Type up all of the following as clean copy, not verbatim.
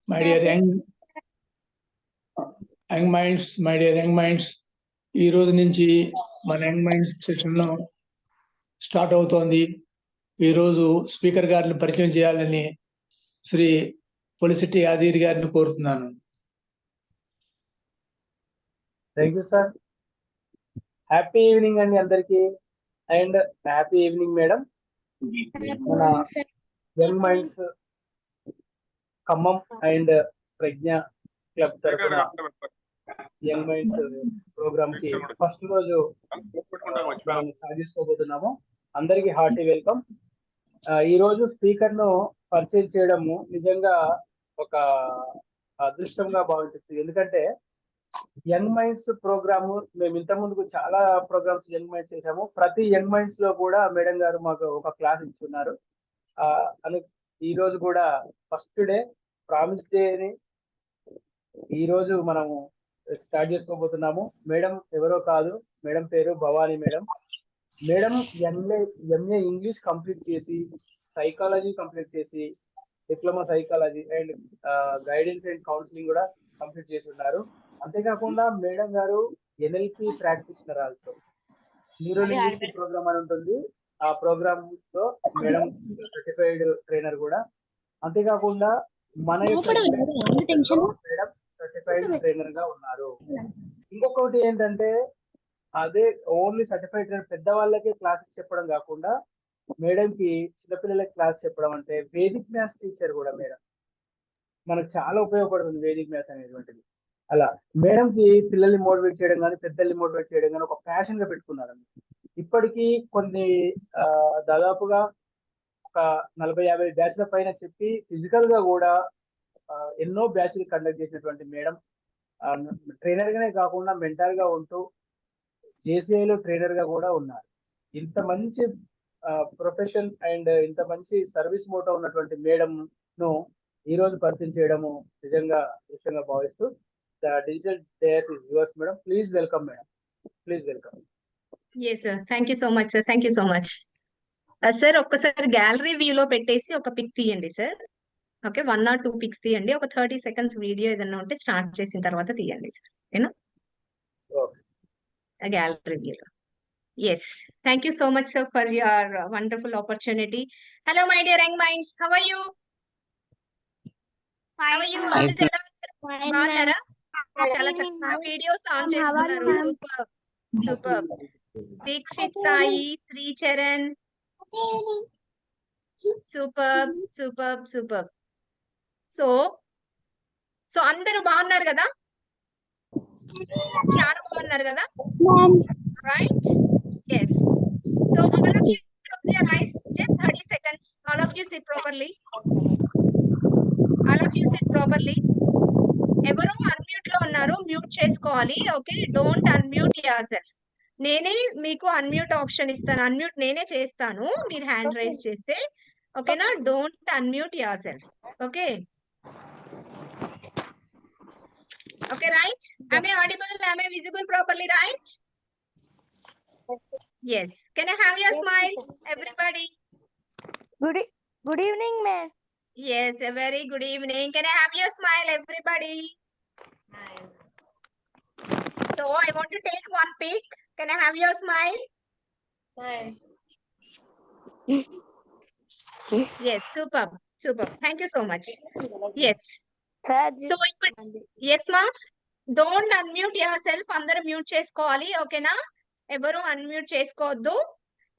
My dear young minds, my dear young minds, ఈ రోజు నుంచి మన యంగ్ మైండ్స్ సెషన్ లో స్టార్ట్ అవుతోంది. ఈరోజు స్పీకర్ గారిని పరిచయం చేయాలని శ్రీ పొలిసిటి ఆదిర్ గారిని కోరుతున్నాను. Thank you sir. Happy evening అండి అందరికి. And happy evening madam. మన young minds Khammam and Pragna club తరఫున యంగ్ మైండ్స్ ప్రోగ్రామ్ కి ఫస్ట్ రోజు మనం సాధించుకోబోతున్నాము. అందరికి హార్టీ వెల్కమ్. ఈ రోజు స్పీకర్ ను పరిచయం చేయడము నిజంగా ఒక అదృష్టంగా భావించవచ్చు. ఎందుకంటే యంగ్ మైండ్స్ ప్రోగ్రామ్ మేము ఇంత ముందుకు చాలా ప్రోగ్రామ్స్ యంగ్ మైండ్స్ చేశాము. ప్రతి యంగ్ మైండ్స్ లో కూడా మేడం గారు మాకు ఒక క్లాస్ ఇస్తున్నారు. ఈ రోజు కూడా ఫస్ట్ డే ప్రామిస్ డే అని ఈ రోజు మనము స్టార్ట్ చేసుకోబోతున్నాము. మేడం ఎవరో కాదు, మేడం పేరు Bhavani madam. Madam MA English complete చేసి, సైకాలజీ కంప్లీట్ చేసి, diploma psychology and guidance and counselling కూడా కంప్లీట్ చేసి ఉన్నారు. అంతేకాకుండా మేడం గారు NLP practitioner also. Neuro linguistic program అని ఉంటుంది. ఆ ప్రోగ్రామ్ లో మేడం సర్టిఫైడ్ ట్రైనర్ కూడా. అంతేకాకుండా మన యొక్క మేడం సర్టిఫైడ్ ట్రైనర్ గా ఉన్నారు. ఇంకొకటి ఏంటంటే అదే ఓన్లీ సర్టిఫైడ్ ట్రైనర్ పెద్దవాళ్ళకే క్లాస్ చెప్పడం కాకుండా మేడం కి చిన్నపిల్లలకి క్లాస్ చెప్పడం అంటే వేదిక్ మ్యాథ్స్ టీచర్ కూడా మేడం. మనకు చాలా ఉపయోగపడుతుంది వేదిక్ మ్యాథ్స్ అనేటువంటిది. అలా మేడం కి పిల్లల్ని మోటివేట్ చేయడం కానీ పెద్దల్ని మోటివేట్ చేయడం కానీ ఒక ప్యాషన్ గా పెట్టుకున్నారు. ఇప్పటికీ కొన్ని దాదాపుగా ఒక 40-50 బ్యాచ్ల పైన చెప్పి ఫిజికల్ గా కూడా ఎన్నో బ్యాచ్లు కండక్ట్ చేసినటువంటి మేడం ట్రైనర్ గానే కాకుండా మెంటర్ గా ఉంటూ జేసీఐలో ట్రైనర్ గా కూడా ఉన్నారు. ఇంత మంచి ప్రొఫెషన్ అండ్ ఇంత మంచి సర్వీస్ మోటో ఉన్నటువంటి మేడం ను ఈ రోజు పరిచయం చేయడము నిజంగా విషయంగా భావిస్తూ the digital dash is yours madam. Please welcome madam. Please welcome. Yes sir, thank you so much sir, thank you so much sir. ఒక్కసారి గ్యాలరీ వ్యూ లో పెట్టేసి ఒక పిక్ తీయండి సార్. ఓకే, 1 or 2 పిక్స్ తీయండి. ఒక 30 seconds వీడియో ఏదైనా ఉంటే start చేసిన తర్వాత తీయండి సార్. ఓకేనా? గ్యాలరీ వ్యూలో. Yes, thank you so much sir for your wonderful opportunity. Hello my dear young minds, how are you? How are you? బాగున్నారా? చాలా చక్కగా వీడియోస్ ఆన్ చేస్తున్నారు. Super super. Dikshit Sai, Sricharan, super super super. So అందరూ బాగున్నారు కదా? చాలా బాగున్నారు కదా? Right? yes. So all of you close your eyes, just 30 seconds. All of you sit properly. All of you sit properly. ఎవరు అన్మ్యూట్ లో ఉన్నారు మ్యూట్ చేసుకోవాలి. Okay, don't unmute your self. నేనే మీకు అన్మ్యూట్ ఆప్షన్ ఇస్తాను. అన్మ్యూట్ నేనే చేస్తాను మీరు హ్యాండ్ రైజ్ చేస్తే. ఓకేనా? Don't unmute your self. Okay okay right? am I audible? am I visible properly? Right? yes. can I have your smile everybody? Good evening ma'am. Yes, a very good evening. Can I have your smile everybody? So I want to take one pic. Can I have your smile? Yes, super super. Thank you so much. Yes. So yes ma, don't unmute yourself. అందరూ mute చేసుకోవాలి. ఓకేనా? ఎవరు unmute చేసుకోవద్దు.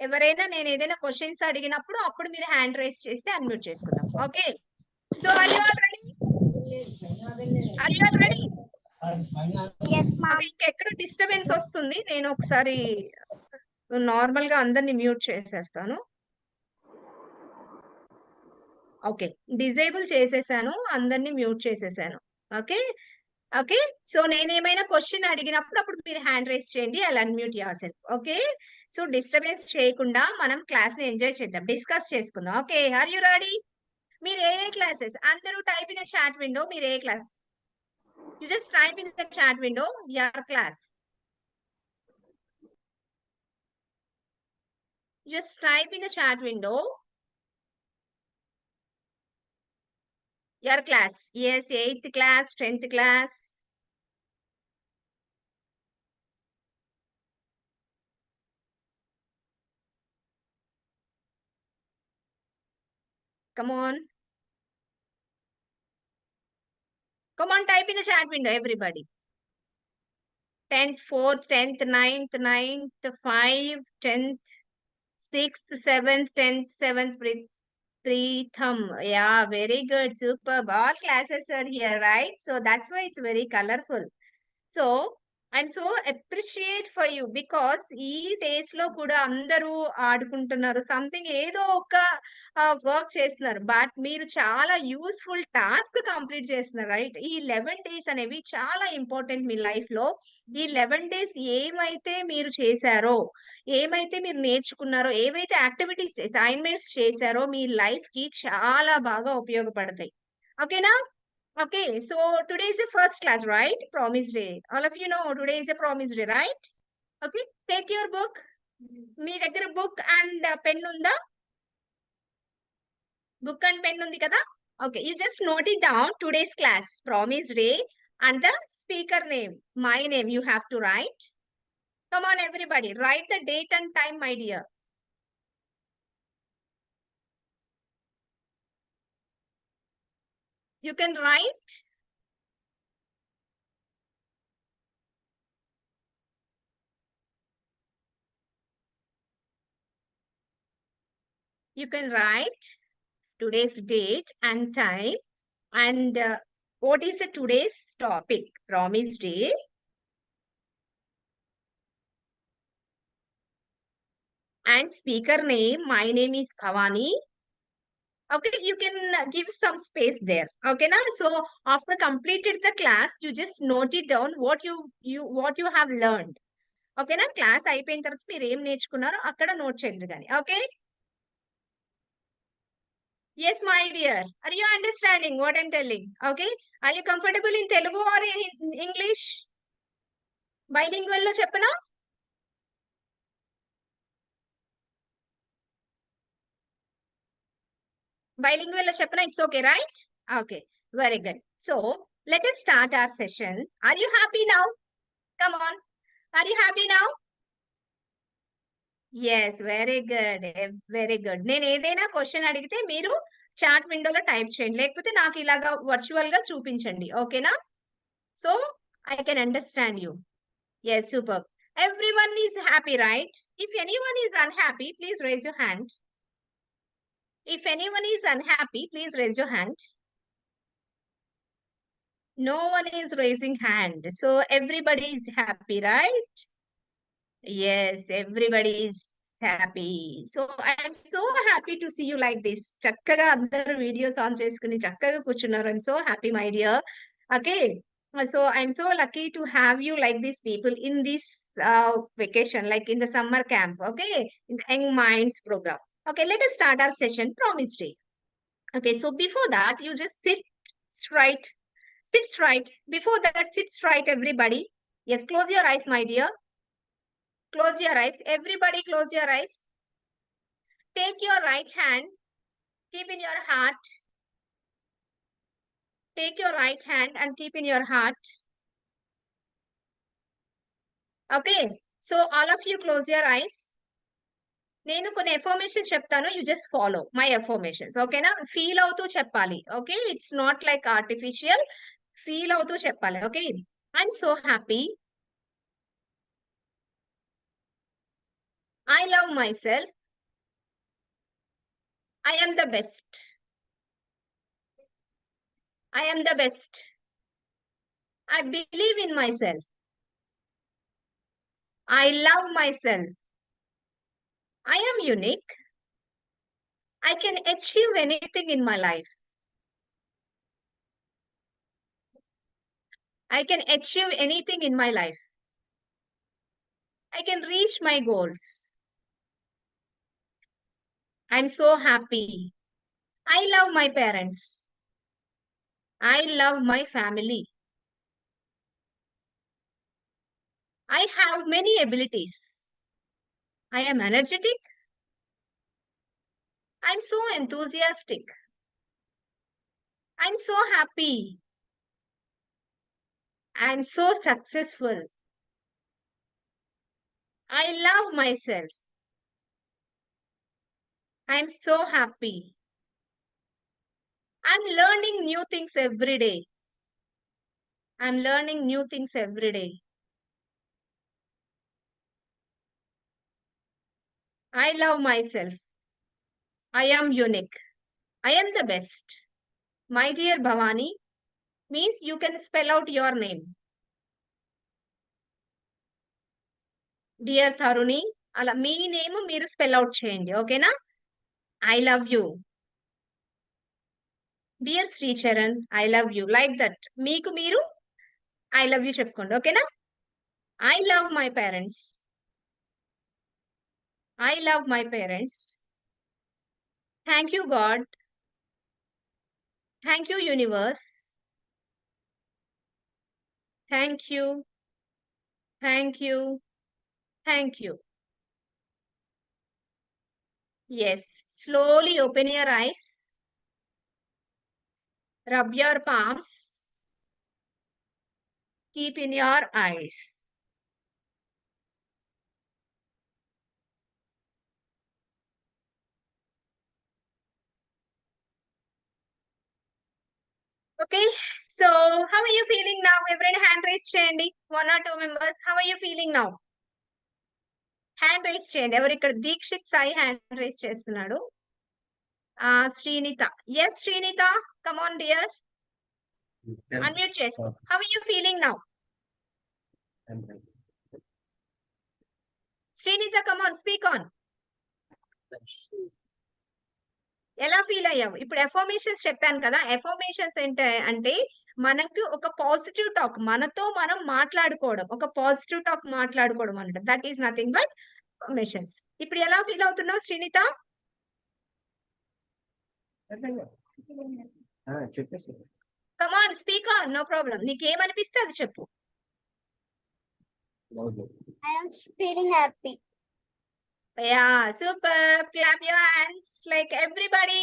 ఎవరైనా నేను ఏదైనా questions అడిగినప్పుడు అప్పుడు మీరు హ్యాండ్ రైజ్ చేస్తే అన్మ్యూట్ చేసుకుందాం. Okay? So are you all ready? Are you all ready? Yes ma'am. ఎక్కడ డిస్టర్బెన్స్ వస్తుంది, నేను ఒకసారి నార్మల్ గా అందరిని మ్యూట్ చేసేస్తాను. ఓకే, డిజేబుల్ చేసేసాను, అందరినీ మ్యూట్ చేసేసాను. Okay okay. సో నేను ఏమైనా క్వశ్చన్ అడిగినప్పుడు అప్పుడు మీరు హ్యాండ్ రైజ్ చేయండి. I unmute your self. Okay, so disturbance చేయకుండా మనం క్లాస్ ని ఎంజాయ్ చేద్దాం, డిస్కస్ చేసుకుందాం. Okay, are you ready? మీరు ఏ క్లాసెస్ అందరూ type in the chat window. మీరు ఏ class? You just type in the chat window your class. Just type in the chat window Your class. Yes, 8th class, 10th class. Come on. Come on, type in the chat window, everybody. 10th, 4th, 10th, 9th, 9th, 5, 10th, 6th, 7th, 10th, 7th, Pritham. Yeah, very good. Superb. All classes are here, right? So that's why it's very colorful. So I'm so appreciate for you because ఈ days లో కూడా అందరూ ఆడుకుంటున్నారు something ఏదో ఒక work చేస్తున్నారు but మీరు చాలా యూస్ఫుల్ టాస్క్ కంప్లీట్ చేస్తున్నారు రైట్ ఈ 11 డేస్ అనేవి చాలా ఇంపార్టెంట్ మీ లైఫ్ లో ఈ 11 డేస్ ఏమైతే మీరు చేశారో ఏమైతే మీరు నేర్చుకున్నారో ఏవైతే యాక్టివిటీస్ అసైన్మెంట్స్ చేశారో మీ లైఫ్ కి చాలా బాగా ఉపయోగపడతాయి ఓకేనా Okay, so today is the first class, right? Promise day. All of you know today is a promise day, right? Okay, take your book. మీ దగ్గర book and pen ఉందా? Book and pen ఉంది కదా? Okay, you just note it down. Today's class, promise day, and the speaker name, my name. You have to write. Come on, everybody, write the date and time, my dear. You can write. You can write today's date and time and what is the today's topic? Promise day. And speaker name, my name is Bhavani. Okay, you can give some space there. Okay, now so after completed the class, you just note it down what you have learned. Okay, na class అయిపోయిన తర్వాత మీరు ఏం నేర్చుకున్నారో అక్కడ note చేయండి కానీ okay yes my dear are you understanding what I'm telling okay are you comfortable in Telugu or in English bilingual లో చెప్పనా bilingual lo cheppana it's okay right okay very good so let us start our session are you happy now come on are you happy now yes very good very good నేను ఏదైనా question అడిగితే మీరు chat విండోలో type చేయండి లేకపోతే నాకు ఇలాగా virtual గా చూపించండి ఓకేనా so I can understand you yes superb everyone is happy right if anyone is unhappy please raise your hand if anyone is unhappy please raise your hand no one is raising hand so everybody is happy right yes everybody is happy so I am so happy to see you like this చక్కగా అందరూ videos on చేసుకుని చక్కగా కూర్చున్నారు I'm so happy my dear okay so I'm so lucky to have you like these people in this vacation like in the summer camp okay in the Young Minds program okay let us start our session promise day okay so before that you just sit straight sit straight before that sit straight everybody yes close your eyes my dear close your eyes everybody close your eyes take your right hand keep in your heart take your right hand and keep in your heart okay so all of you close your eyes నేను కొన్ని affirmation చెప్తాను you just follow my affirmations ఓకేనా feel అవుతూ చెప్పాలి okay it's not like artificial feel అవుతూ చెప్పాలి okay I'm so happy I love myself. I am the best. I am the best. I believe in myself. I love myself. I am unique. I can achieve anything in my life. I can achieve anything in my life. I can reach my goals. I'm so happy. I love my parents. I love my family. I have many abilities. I am energetic. I'm so enthusiastic. I'm so happy. I'm so successful. I love myself. I'm so happy. I'm learning new things every day. I'm learning new things every day. I love myself. I am unique. I am the best. My dear Bhavani means you can spell out your name. Dear Tharuni, అలా మీ name మీరు spell out చేయండి, ఓకేనా? I love you. Dear Sri Charan, I love you. Like that. మీకు మీరు I love you చెప్పుకోండి, ఓకేనా? I love my parents. I love my parents. Thank you, God. Thank you, universe. Thank you. Thank you. Thank you. Yes. Slowly open your eyes. Rub your palms. Keep in your eyes. Okay. So, how are you feeling now? Everyone hand raise చేయండి. 1 or 2 members. How are you feeling now? Hand raise చేయండి. ఎవరు ఇక్కడ? Dikshit Sai hand raise చేస్తున్నాడు. Srinitha. Yes Srinitha, come on dear. Unmute చేసుకో. How are you feeling now? Srinitha, come on, speak on. ఎలా feel అయ్యావు? ఇప్పుడు affirmations చెప్పాను కదా. ఎఫర్మేషన్స్ అంటే మనకు ఒక పాజిటివ్ టాక్, మనతో మనం మాట్లాడుకోవడం, ఒక పాజిటివ్ టాక్ మాట్లాడుకోవడం అనమాట. That is nothing but affirmations. ఇప్పుడు ఎలా ఫీల్ అవుతున్నావు Srinitha? Come on, speak on, no problem. నీకేమనిపిస్తే అది చెప్పు. I am feeling happy. Yeah, super. Clap your hands like everybody.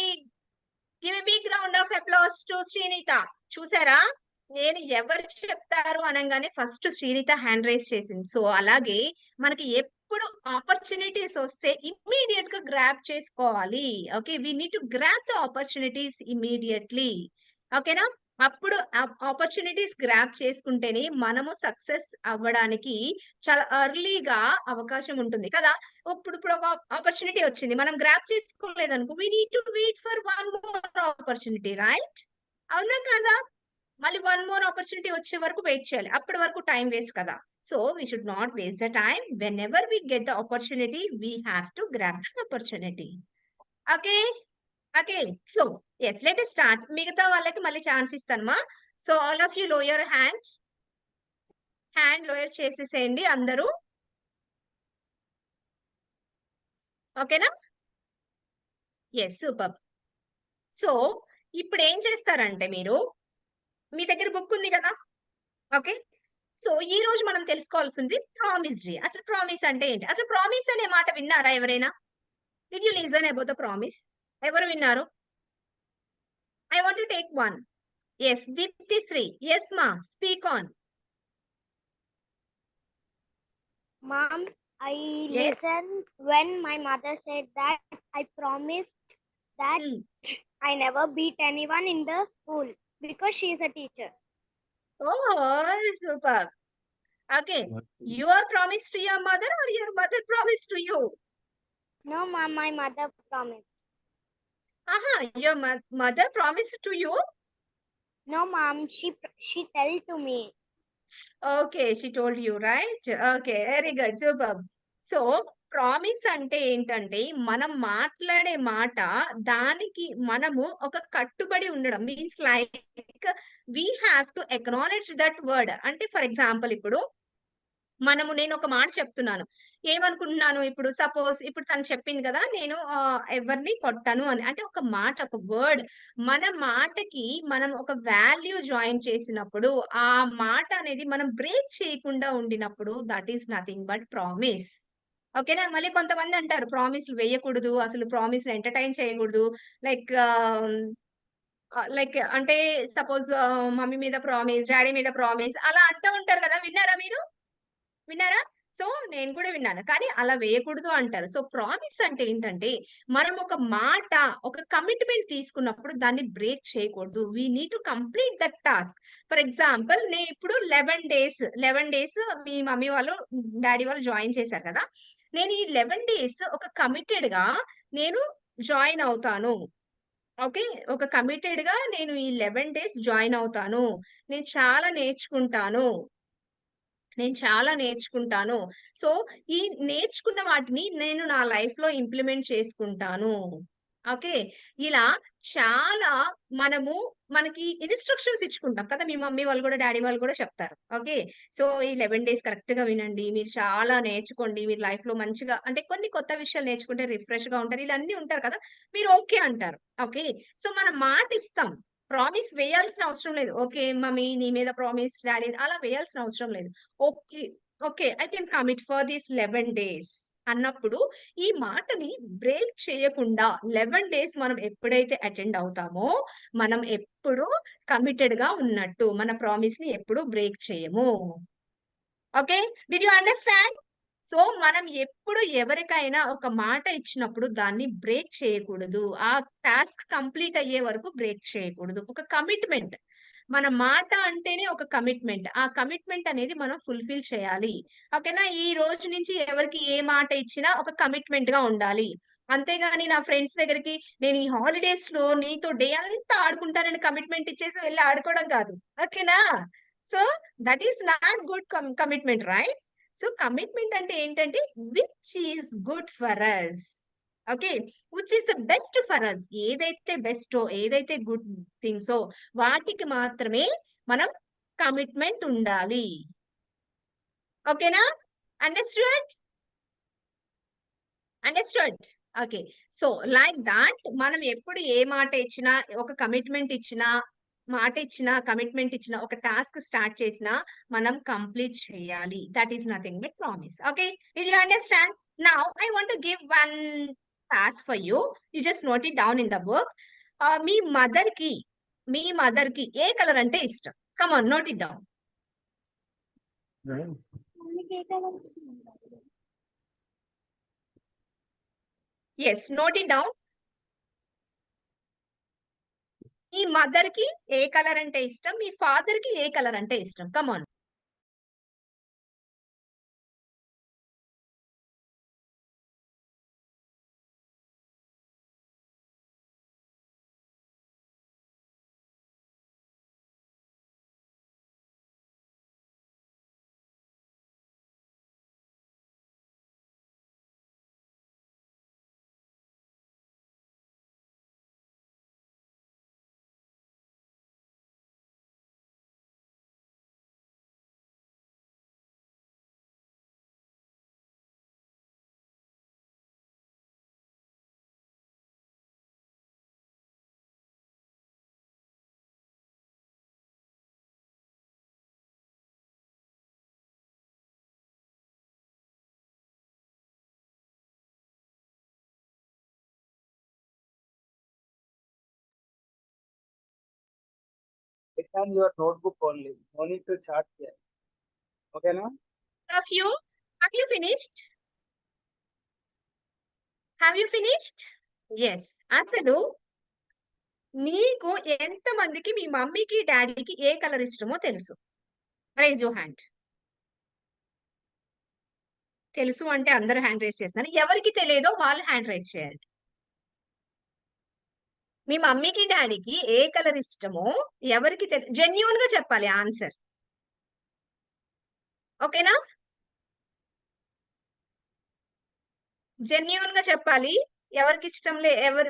Give a big round of applause to Srinita. చూసారా, నేను ఎవరు చెప్తారు అనగానే ఫస్ట్ శ్రీనిత హ్యాండ్ రైజ్ చేసింది. సో అలాగే మనకి ఎప్పుడు ఆపర్చునిటీస్ వస్తే ఇమ్మీడియట్ గా గ్రాబ్ చేసుకోవాలి. Okay, we need to grab the opportunities immediately. ఓకేనా? అప్పుడు ఆపర్చునిటీస్ గ్రాబ్ చేసుకుంటేనే మనము సక్సెస్ అవ్వడానికి చాలా ఎర్లీగా అవకాశం ఉంటుంది కదా. ఇప్పుడు ఒక ఆపర్చునిటీ వచ్చింది, మనం గ్రాబ్ చేసుకోలేదనుకో, we need to wait for one more opportunity, right? అవునా కదా? మళ్ళీ వన్ మోర్ ఆపర్చునిటీ వచ్చే వరకు వెయిట్ చేయాలి. అప్పటి వరకు టైం వేస్ట్ కదా. So we should not waste the time. Whenever we get the opportunity, we have to grab the opportunity. Okay okay. So yes, let us start. మిగతా వాళ్ళకి మళ్ళీ chance ఇస్తానమ్మా. So all of you lower hand lower చేసేసేయండి అందరూ, ఓకేనా? Yes, super. So ఇప్పుడు ఏం చేస్తారంటే, మీరు మీ దగ్గర బుక్ ఉంది కదా, ఓకే? సో ఈ రోజు మనం తెలుసుకోవాల్సింది ప్రామిస్ డే. అసలు ప్రామిస్ అంటే ఏంటి? అసలు ప్రామిస్ అనే మాట విన్నారా ఎవరైనా? Did you listen about the promise? ఎవరు విన్నారు? I want to take one. Yes, Deepthisri. Yes మా, speak on. Mom, I Yes. listened when my mother said that I promised that I never beat anyone in the school because she is a teacher. Oh, super. Okay. You are promised to your mother or your mother promised to you? No, Mom, my mother promised. Your mother promised to you? No, Mom, she told to me. Okay, she told you, right? Okay, very good, super. So promise అంటే ఏంటంటే, మనం మాట్లాడే మాట దానికి మనము ఒక కట్టుబడి ఉండడం. Means like we have to acknowledge that word. అంటే ఫర్ ఎగ్జాంపుల్, ఇప్పుడు నేను ఒక మాట చెప్తున్నాను, ఏమనుకుంటున్నాను, ఇప్పుడు సపోజ్ ఇప్పుడు తను చెప్పింది కదా, నేను ఎవరిని కొట్టను అని. అంటే ఒక మాట, ఒక వర్డ్, మన మాటకి మనం ఒక వాల్యూ జాయిన్ చేసినప్పుడు, ఆ మాట అనేది మనం బ్రేక్ చేయకుండా ఉండినప్పుడు, that is nothing but promise. ఓకేనా? మళ్ళీ కొంతమంది అంటారు ప్రామిస్లు వేయకూడదు, అసలు ప్రామిస్లు ఎంటర్టైన్ చేయకూడదు. లైక్ లైక్ అంటే సపోజ్ మమ్మీ మీద ప్రామిస్, డాడీ మీద ప్రామిస్ అలా అంటూ ఉంటారు కదా! విన్నారా మీరు? విన్నారా? సో, నేను కూడా విన్నాను. కానీ అలా వేయకూడదు అంటారు. సో, ప్రామిస్ అంటే ఏంటంటే, మనం ఒక మాట, ఒక కమిట్మెంట్ తీసుకున్నప్పుడు దాన్ని బ్రేక్ చేయకూడదు. We need to complete that task. For example నేనిప్పుడు 11 డేస్ మీ మమ్మీ వాళ్ళు, డాడీ వాళ్ళు జాయిన్ చేశారు కదా! నేను ఈ 11 డేస్ ఒక కమిటెడ్‌గా నేను జాయిన్ అవుతాను. ఓకే. ఒక కమిటెడ్‌గా నేను ఈ 11 డేస్ జాయిన్ అవుతాను. నేను చాలా నేర్చుకుంటాను. నేను చాలా నేర్చుకుంటాను. సో, ఈ నేర్చుకున్న వాటిని నేను నా లైఫ్‌లో ఇంప్లిమెంట్ చేసుకుంటాను. ఓకే. ఇలా చాలా మనము మనకి ఇన్‌స్ట్రక్షన్స్ ఇచ్చుకుంటాం కదా! మీ మమ్మీ వాళ్ళు గూడా, డ్యాడీ వాళ్ళు గూడా చెప్తారు. ఓకే. సో, ఈ 11 డేస్ కరెక్ట్‌గా వినండి. మీరు చాలా నేర్చుకోండి. మీరు లైఫ్‌లో మంచిగా అంటే కొన్ని కొత్త విషయాలు నేర్చుకుంటే రిఫ్రెష్‌గా ఉంటారు. ఇలా అన్నీ ఉంటారు కదా! మీరు ఓకే అంటారు. ఓకే. సో, మనం మాటిస్తాం. ప్రామిస్ వేయాల్సిన అవసరం లేదు. ఓకే. మమ్మీ నీ మీద ప్రామిస్ డాడీ అలా వేయాల్సిన అవసరం లేదు. Okay. Okay. I can commit for these 11 days అన్నప్పుడు ఈ మాటని బ్రేక్ చేయకుండా 11 డేస్ మనం ఎప్పుడైతే అటెండ్ అవుతామో, మనం ఎప్పుడు కమిటెడ్‌గా ఉన్నట్టు. మన ప్రామిస్‌ని ఎప్పుడు బ్రేక్ చేయము. Okay. Did you understand? So, మనం ఎప్పుడు ఎవరికైనా ఒక మాట ఇచ్చినప్పుడు దాన్ని బ్రేక్ చేయకూడదు. ఆ టాస్క్ కంప్లీట్ అయ్యే వరకు బ్రేక్ చేయకూడదు. ఒక కమిట్మెంట్. మన మాట అంటేనే ఒక కమిట్మెంట్. ఆ కమిట్మెంట్ అనేది మనం ఫుల్‌ఫిల్ చేయాలి. ఓకేనా? ఈ రోజు నుంచి ఎవరికి ఏ మాట ఇచ్చినా ఒక కమిట్మెంట్‌గా ఉండాలి. అంతేగాని నా ఫ్రెండ్స్ దగ్గరికి నేను ఈ హాలిడేస్‌లో నీతో డే అంతా ఆడుకుంటానని కమిట్మెంట్ ఇచ్చేసి వెళ్లి ఆడుకోవడం కాదు. ఓకేనా? So, that is not good commitment right? So, commitment అంటే ఏంటంటే which is good for us. Okay. Which is the best for us. ఏదైతే బెస్టో, ఏదైతే గుడ్ థింగ్సో వాటికి మాత్రమే మనం కమిట్మెంట్ ఉండాలి. ఓకేనా? Understood? Understood. Okay. So, like that మనం ఎప్పుడు ఏ మాట ఇచ్చినా, ఒక కమిట్మెంట్ ఇచ్చినా, మాట ఇచ్చినా, కమిట్మెంట్ ఇచ్చినా, ఒక టాస్క్ స్టార్ట్ చేసినా మనం కంప్లీట్ చేయాలి. That is nothing but promise. Okay. Did you understand? Now I want to give one task for you. You just note it down in the book. మీ మదర్‌కి ఏ కలర్ అంటే ఇష్టం? Come on note it down. Yes. Note it down. మీ మదర్‌కి ఏ colour అంటే ఇష్టం? మీ ఫాదర్‌కి ఏ కలర్ అంటే ఇష్టం? Come on. Write on your notebook only. No need to chat here. Okay, na? Of you, have you finished? Have you finished? Yes. అసలు మీకు ఎంతమందికి మీ మమ్మీకి, డ్యాడీకి ఏ కలర్ ఇష్టమో తెలుసు? Raise your hand. తెలుసు అంటే అందరూ హ్యాండ్ రైజ్ చేస్తున్నారు. ఎవరికి తెలియదో వాళ్ళు హ్యాండ్ రైజ్ చేయండి. మీ మమ్మీకి, డ్యాడీకి ఏ కలర్ ఇష్టమో ఎవరికి జెన్యూన్‌గా చెప్పాలి ఆన్సర్. ఓకేనా? జెన్యూన్‌గా చెప్పాలి.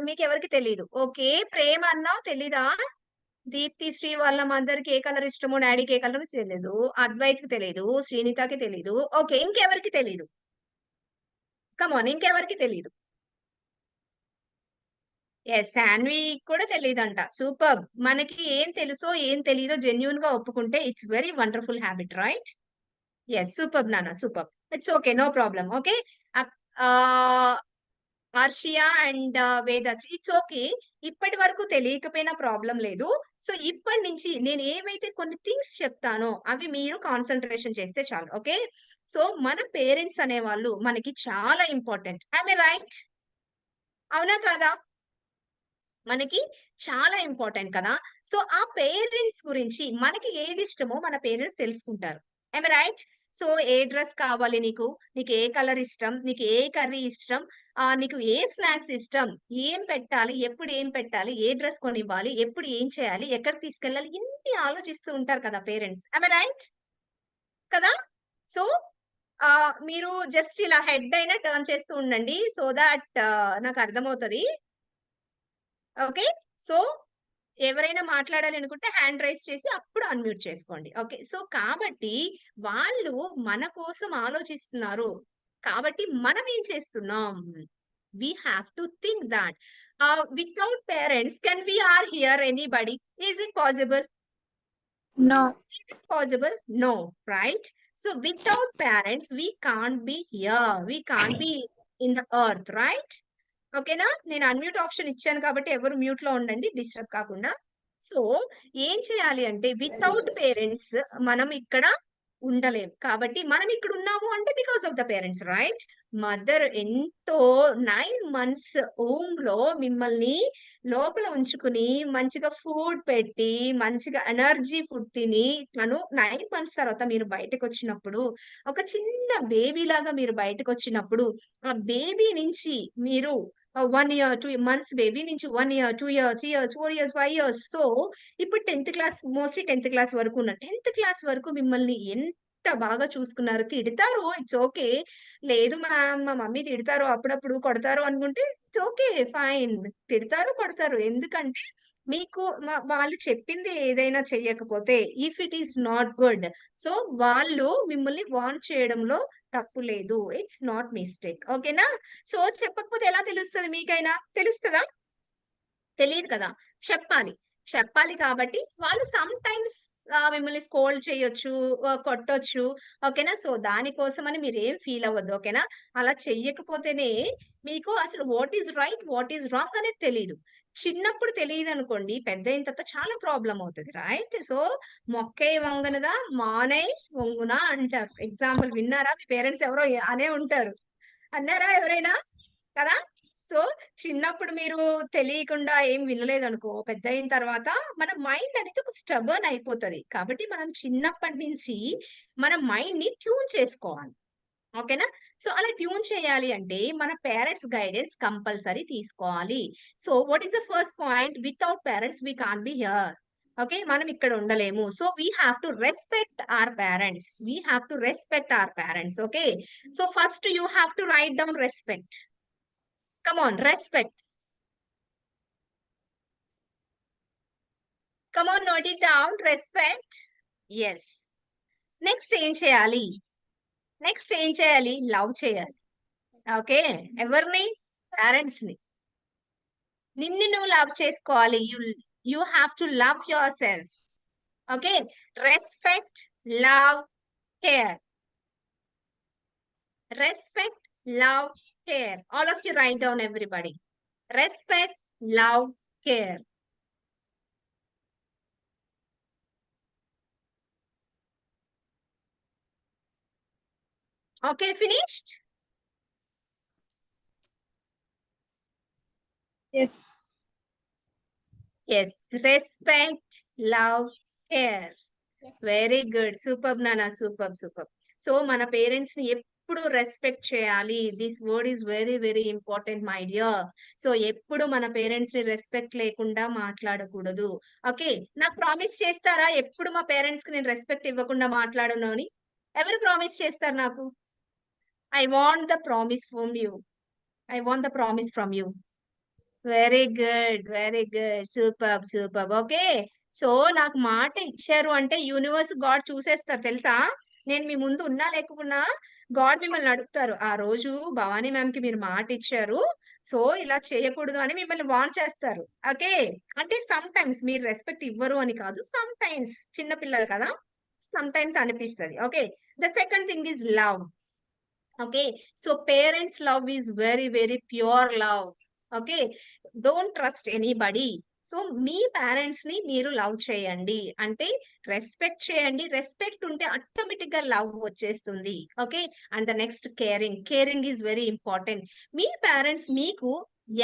మీకెవరికి తెలీదు. ఓకే. ప్రేమ అన్నావు తెలీదా? దీప్తి శ్రీ వాళ్ళ మదర్‌కి ఏ కలర్ ఇష్టమో, డ్యాడీకి ఏ కలర్ తెలీదు. అద్వైత్‌కి తెలీదు. శ్రీనితకి తెలీదు. ఓకే. ఇంకెవరికి తెలీదు? కమ్ ఆన్ ఇంకెవరికి తెలీదు? యెస్. సాన్వికి కూడా తెలీదంట. సూపర్బ్! మనకి ఏం తెలుసో, ఏం తెలీదో జెన్యూన్‌గా ఒప్పుకుంటే it's very wonderful habit right? Yes. Superb నాన్న. Superb. It's okay. No problem. Okay. అక్ ah Arshia and Vedasri, it's okay. ఇప్పటి వరకు తెలియకపోయినా ప్రాబ్లం లేదు. సో ఇప్పటి నుంచి నేను ఏవైతే కొన్ని థింగ్స్ చెప్తానో అవి మీరు కాన్సన్ట్రేషన్ చేస్తే చాలు. ఓకే. సో మన పేరెంట్స్ అనేవాళ్ళు మనకి చాలా ఇంపార్టెంట్. I am right? అవునా కాదా? మనకి చాలా ఇంపార్టెంట్ కదా. సో ఆ పేరెంట్స్ గురించి మనకి ఏది ఇష్టమో మన పేరెంట్స్ తెలుసుకుంటారు. I right? So A dress కావాలి నీకు? నీకు ఏ కలర్ ఇష్టం? నీకు ఏ కర్రీ ఇష్టం? నీకు ఏ స్నాక్స్ ఇష్టం? ఏం పెట్టాలి? ఎప్పుడు ఏం పెట్టాలి? ఏ డ్రెస్ కొనివ్వాలి? ఎప్పుడు ఏం చేయాలి? ఎక్కడికి తీసుకెళ్ళాలి? ఇన్ని ఆలోచిస్తూ ఉంటారు కదా పేరెంట్స్. I right? కదా. సో మీరు జస్ట్ ఇలా హెడ్ అయినా టర్న్ చేస్తూ ఉండండి. సో దట్ నాకు అర్థమవుతది. ఓకే. సో ఎవరైనా మాట్లాడాలి అనుకుంటే హ్యాండ్ రైజ్ చేసి అప్పుడు అన్‌మ్యూట్ చేసుకోండి. ఓకే. సో కాబట్టి వాళ్ళు మన కోసం ఆలోచిస్తున్నారు. కాబట్టి మనం ఏం చేస్తున్నాం? We have to think thought without parents can we are here anybody? Is it possible? No. Is it possible? No, right? So without parents we can't be here. We can't be in the earth, right? ఓకేనా. నేను unmute option ఇచ్చాను కాబట్టి ఎవరు mute లో ఉండండి disturb కాకుండా. So ఏం చేయాలి అంటే వితౌట్ పేరెంట్స్ మనం ఇక్కడ ఉండలేం. కాబట్టి మనం ఇక్కడ ఉన్నాము అంటే because of the parents, right? Mother ఎంతో 9 మంత్స్ హోమ్ లో మిమ్మల్ని లోపల ఉంచుకుని మంచిగా ఫుడ్ పెట్టి మంచిగా ఎనర్జీ ఫుడ్ తిని తను 9 మంత్స్ తర్వాత మీరు బయటకు వచ్చినప్పుడు ఒక చిన్న బేబీ లాగా మీరు బయటకు వచ్చినప్పుడు ఆ బేబీ నుంచి మీరు 1 ఇయర్ 2 మంత్స్ బేబీ నుంచి 1 year 2 year 3 years 4 years 5 years. So ఇప్పుడు 10th class, mostly 10th class వరకు ఉన్నారు. 10th క్లాస్ వరకు మిమ్మల్ని ఎంత బాగా చూసుకున్నారు. తిడతారు, ఇట్స్ ఓకే. లేదు మ్యామ్ మా మమ్మీ తిడతారు, అప్పుడప్పుడు కొడతారు అనుకుంటే ఇట్స్ ఓకే, ఫైన్. తిడతారు, కొడతారు. ఎందుకంటే మీకు వాళ్ళు చెప్పింది ఏదైనా చెయ్యకపోతే if it is not good, so వాళ్ళు మిమ్మల్ని వార్న్ చేయడంలో తప్పు లేదు. It's not mistake. ఓకేనా. సో చెప్పకపోతే ఎలా తెలుస్తది మీకైనా? తెలుస్తదా? తెలియదు కదా. చెప్పాలి. చెప్పాలి కాబట్టి వాళ్ళు సమ్ టైమ్స్ మిమ్మల్ని స్కోల్డ్ చేయొచ్చు, కొట్టొచ్చు. ఓకేనా. సో దానికోసమని మీరేం ఫీల్ అవ్వద్దు. ఓకేనా. అలా చెయ్యకపోతేనే మీకు అసలు what is right, what is wrong అనేది తెలీదు. చిన్నప్పుడు తెలియదనుకోండి, పెద్దయిన తర్వాత చాలా ప్రాబ్లమ్ అవుతది, రైట్? సో మొక్కై వంగనదా మానై వంగునా అంటారు. ఎగ్జాంపుల్ విన్నారా? మీ పేరెంట్స్ ఎవరో అనే ఉంటారు. అన్నారా ఎవరైనా? కదా. సో చిన్నప్పుడు మీరు తెలియకుండా ఏం వినలేదనుకో, పెద్దయిన తర్వాత మన మైండ్ అనేది ఒక స్టబర్న్ అయిపోతది. కాబట్టి మనం చిన్నప్పటి నుంచి మన మైండ్‌ని ట్యూన్ చేసుకోవాలి. ఓకేనా. సో అలా ట్యూన్ చేయాలి అంటే మన పేరెంట్స్ గైడెన్స్ కంపల్సరీ తీసుకోవాలి. So what is the first point? Without parents we can't be here. Okay. మనం ఇక్కడ ఉండలేము. So we have to respect our parents. We have to respect our parents. Okay. So first you have to write down respect. Come on, respect. Come on, note it down. Respect. Yes. Next ఏం చేయాలి? Next ఏం చేయాలి? Love చేయాలి. Okay. ఎవరిని? Parents ని. నిన్ను నువ్వు love చేసుకోవాలి. You have to love your self. Okay. Respect, love, care. Respect, love, care. All of you write down, everybody. Respect, love, care. Okay, finished? Yes. Yes. Respect, love, care. Yes. Very good. Superb, Nana. Superb, superb. So, మన parents ని ఎప్పుడు respect చేయాలి. This word is very very important my dear. So ఎప్పుడు మన parents ని respect లేకుండా మాట్లాడకూడదు. Okay. నాకు ప్రామిస్ చేస్తారా ఎప్పుడు మా పేరెంట్స్ కి నేను రెస్పెక్ట్ ఇవ్వకుండా మాట్లాడను అని? ఎవరు ప్రామిస్ చేస్తారు నాకు? I want the promise from you. I want the promise from you. Very good, very good. Super, super. Okay. So నాకు మాట ఇచ్చారు అంటే యూనివర్స్, గాడ్ చూసేస్తారు తెలుసా. నేను మీ ముందు ఉన్నా లేకున్నా గాడ్ మిమ్మల్ని అడుగుతారు. ఆ రోజు భవానీ మ్యామ్ కి మీరు మాట ఇచ్చారు, సో ఇలా చేయకూడదు అని మిమ్మల్ని వార్న్ చేస్తారు. ఓకే. అంటే సమ్ టైమ్స్ మీరు రెస్పెక్ట్ ఇవ్వరు అని కాదు, సమ్ టైమ్స్ చిన్న పిల్లలు కదా, సమ్ టైమ్స్ అనిపిస్తది. Okay. The second thing is love. Okay, so parents love is very very pure love. Okay, don't trust anybody. So me parents ని మీరు లవ్ చేయండి, అంటే రెస్పెక్ట్ చేయండి. రెస్పెక్ట్ ఉంటే ఆటోమేటిక్ గా లవ్ వచ్చేస్తుంది. Okay, and the next caring. Caring is very important. Me parents మీకు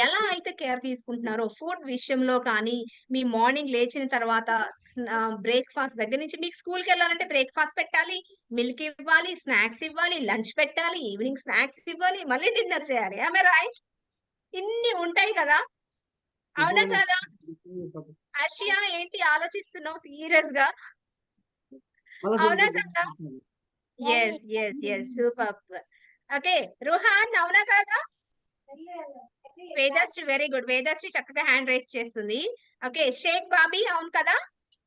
ఎలా అయితే కేర్ తీసుకుంటున్నారో ఫుడ్ విషయంలో కానీ, మీ మార్నింగ్ లేచిన తర్వాత బ్రేక్ఫాస్ట్ దగ్గర నుంచి, మీకు స్కూల్కి వెళ్ళాలంటే బ్రేక్ఫాస్ట్ పెట్టాలి, మిల్క్ ఇవ్వాలి, స్నాక్స్ ఇవ్వాలి, లంచ్ పెట్టాలి, ఈవినింగ్ స్నాక్స్ ఇవ్వాలి, మళ్ళీ డిన్నర్ చేయాలి. ఆమె రైట్? ఇన్ని ఉంటాయి కదా, అవునా కదా? ఆసియా ఏంటి ఆలోచిస్తున్నావు సీరియస్ గా? అవునా కదా? Yes yes yes, super. Okay Ruhan, అవునా కదా? Vedasri very good. వేదశ్రీ చక్కగా హ్యాండ్ రైస్ చేస్తుంది. ఓకే షేక్ బాబీ, అవును కదా?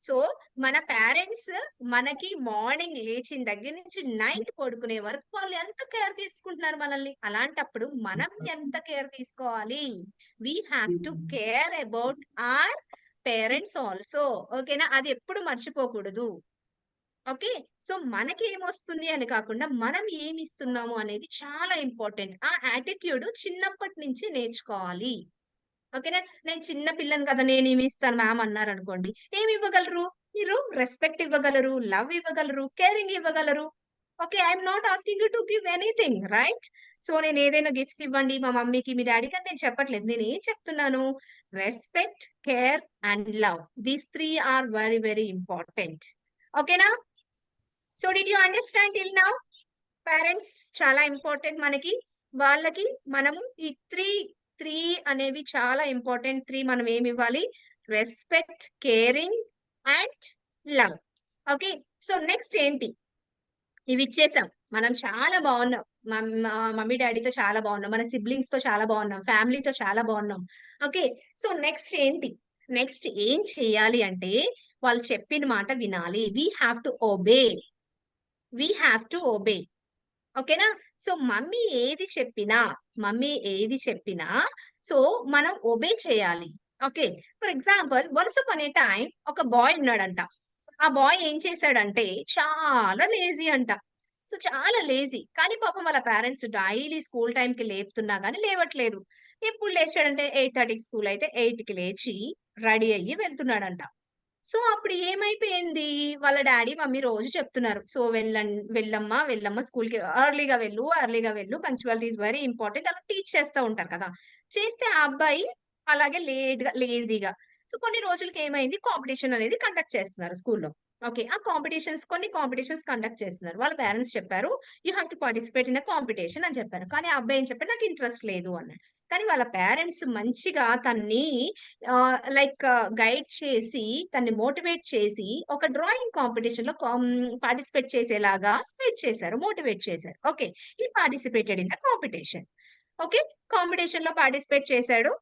సో మన పేరెంట్స్ మనకి మార్నింగ్ లేచిన దగ్గర నుంచి నైట్ పడుకునే వరకు వాళ్ళు ఎంత కేర్ తీసుకుంటున్నారు మనల్ని. అలాంటప్పుడు మనం ఎంత కేర్ తీసుకోవాలి? We have to care about our parents also. ఓకేనా? అది ఎప్పుడు మర్చిపోకూడదు. ఓకే, సో మనకి ఏమొస్తుంది అని కాకుండా మనం ఏమి ఇస్తున్నాము అనేది చాలా ఇంపార్టెంట్. ఆ యాటిట్యూడ్ చిన్నప్పటి నుంచి నేర్చుకోవాలి. ఓకేనా? నేను చిన్న పిల్లని కదా, నేను ఏమి ఇస్తాను మ్యామ్ అన్నారు అనుకోండి, ఏమి ఇవ్వగలరు మీరు? రెస్పెక్ట్ ఇవ్వగలరు, లవ్ ఇవ్వగలరు, కేరింగ్ ఇవ్వగలరు. Okay, I'm not asking you to give anything, right? So నేను ఏదైనా గిఫ్ట్స్ ఇవ్వండి మా మమ్మీకి మీ డాడీకి అని నేను చెప్పట్లేదు. నేను ఏం చెప్తున్నాను? Respect, care and love, these 3 are very very important. ఓకేనా? So did you understand till now? Parents చాలా ఇంపార్టెంట్ మనకి. వాళ్ళకి మనము ఈ త్రీ అనేవి చాలా ఇంపార్టెంట్. 3 మనం ఏమి ఇవ్వాలి? Respect, caring and love. Okay, so next ఏంటి? ఇవి ఇచ్చేసాం, మనం చాలా బాగున్నాం, మమ్మీ డాడీతో చాలా బాగున్నాం, మన సిబ్లింగ్స్ తో చాలా బాగున్నాం, ఫ్యామిలీతో చాలా బాగున్నాం. ఓకే, సో నెక్స్ట్ ఏంటి? నెక్స్ట్ ఏం చేయాలి అంటే వాళ్ళు చెప్పిన మాట వినాలి. We have to obey. We have to obey. ఓకేనా? సో మమ్మీ ఏది చెప్పినా సో మనం ఒబే చేయాలి. Okay, for example once upon A time ఒక బాయ్ ఉన్నాడంట. ఆ బాయ్ ఏం చేశాడంటే చాలా లేజీ అంట. సో చాలా లేజీ, కానీ పాపం వాళ్ళ పేరెంట్స్ డైలీ స్కూల్ టైంకి లేపుతున్నా కానీ లేవట్లేదు. ఎప్పుడు లేచాడంటే 8:30కి స్కూల్ అయితే 8కి లేచి రెడీ అయ్యి వెళ్తున్నాడంట. సో అప్పుడు ఏమైపోయింది? వాళ్ళ డాడీ మమ్మీ రోజు చెప్తున్నారు, సో వెళ్ళమ్మా స్కూల్ కి ఎర్లీగా వెళ్ళు, పంక్చువాలిటీ ఇస్ వెరీ ఇంపార్టెంట్ అలా టీచ్ చేస్తూ ఉంటారు కదా. చేస్తే ఆ అబ్బాయి అలాగే లేజీగా. సో కొన్ని రోజులకి ఏమైంది? కాంపిటీషన్ అనేది కండక్ట్ చేస్తున్నారు స్కూల్లో. ఓకే, ఆ కొన్ని కాంపిటీషన్స్ కండక్ట్ చేస్తున్నారు. వాళ్ళ పేరెంట్స్ చెప్పారు, you have to participate in a competition అని చెప్పారు. కానీ ఆ అబ్బాయి ఏం చెప్పారు? నాకు ఇంట్రెస్ట్ లేదు అన్నాడు. కానీ వాళ్ళ పేరెంట్స్ మంచిగా తన్ని లైక్ గైడ్ చేసి, తన్ని మోటివేట్ చేసి ఒక డ్రాయింగ్ కాంపిటీషన్ లో పార్టిసిపేట్ చేసేలాగా గైడ్ చేశారు, మోటివేట్ చేశారు. ఓకే, ఈ participated in the competition. Okay, competition లో పార్టిసిపేట్ చేశాడు.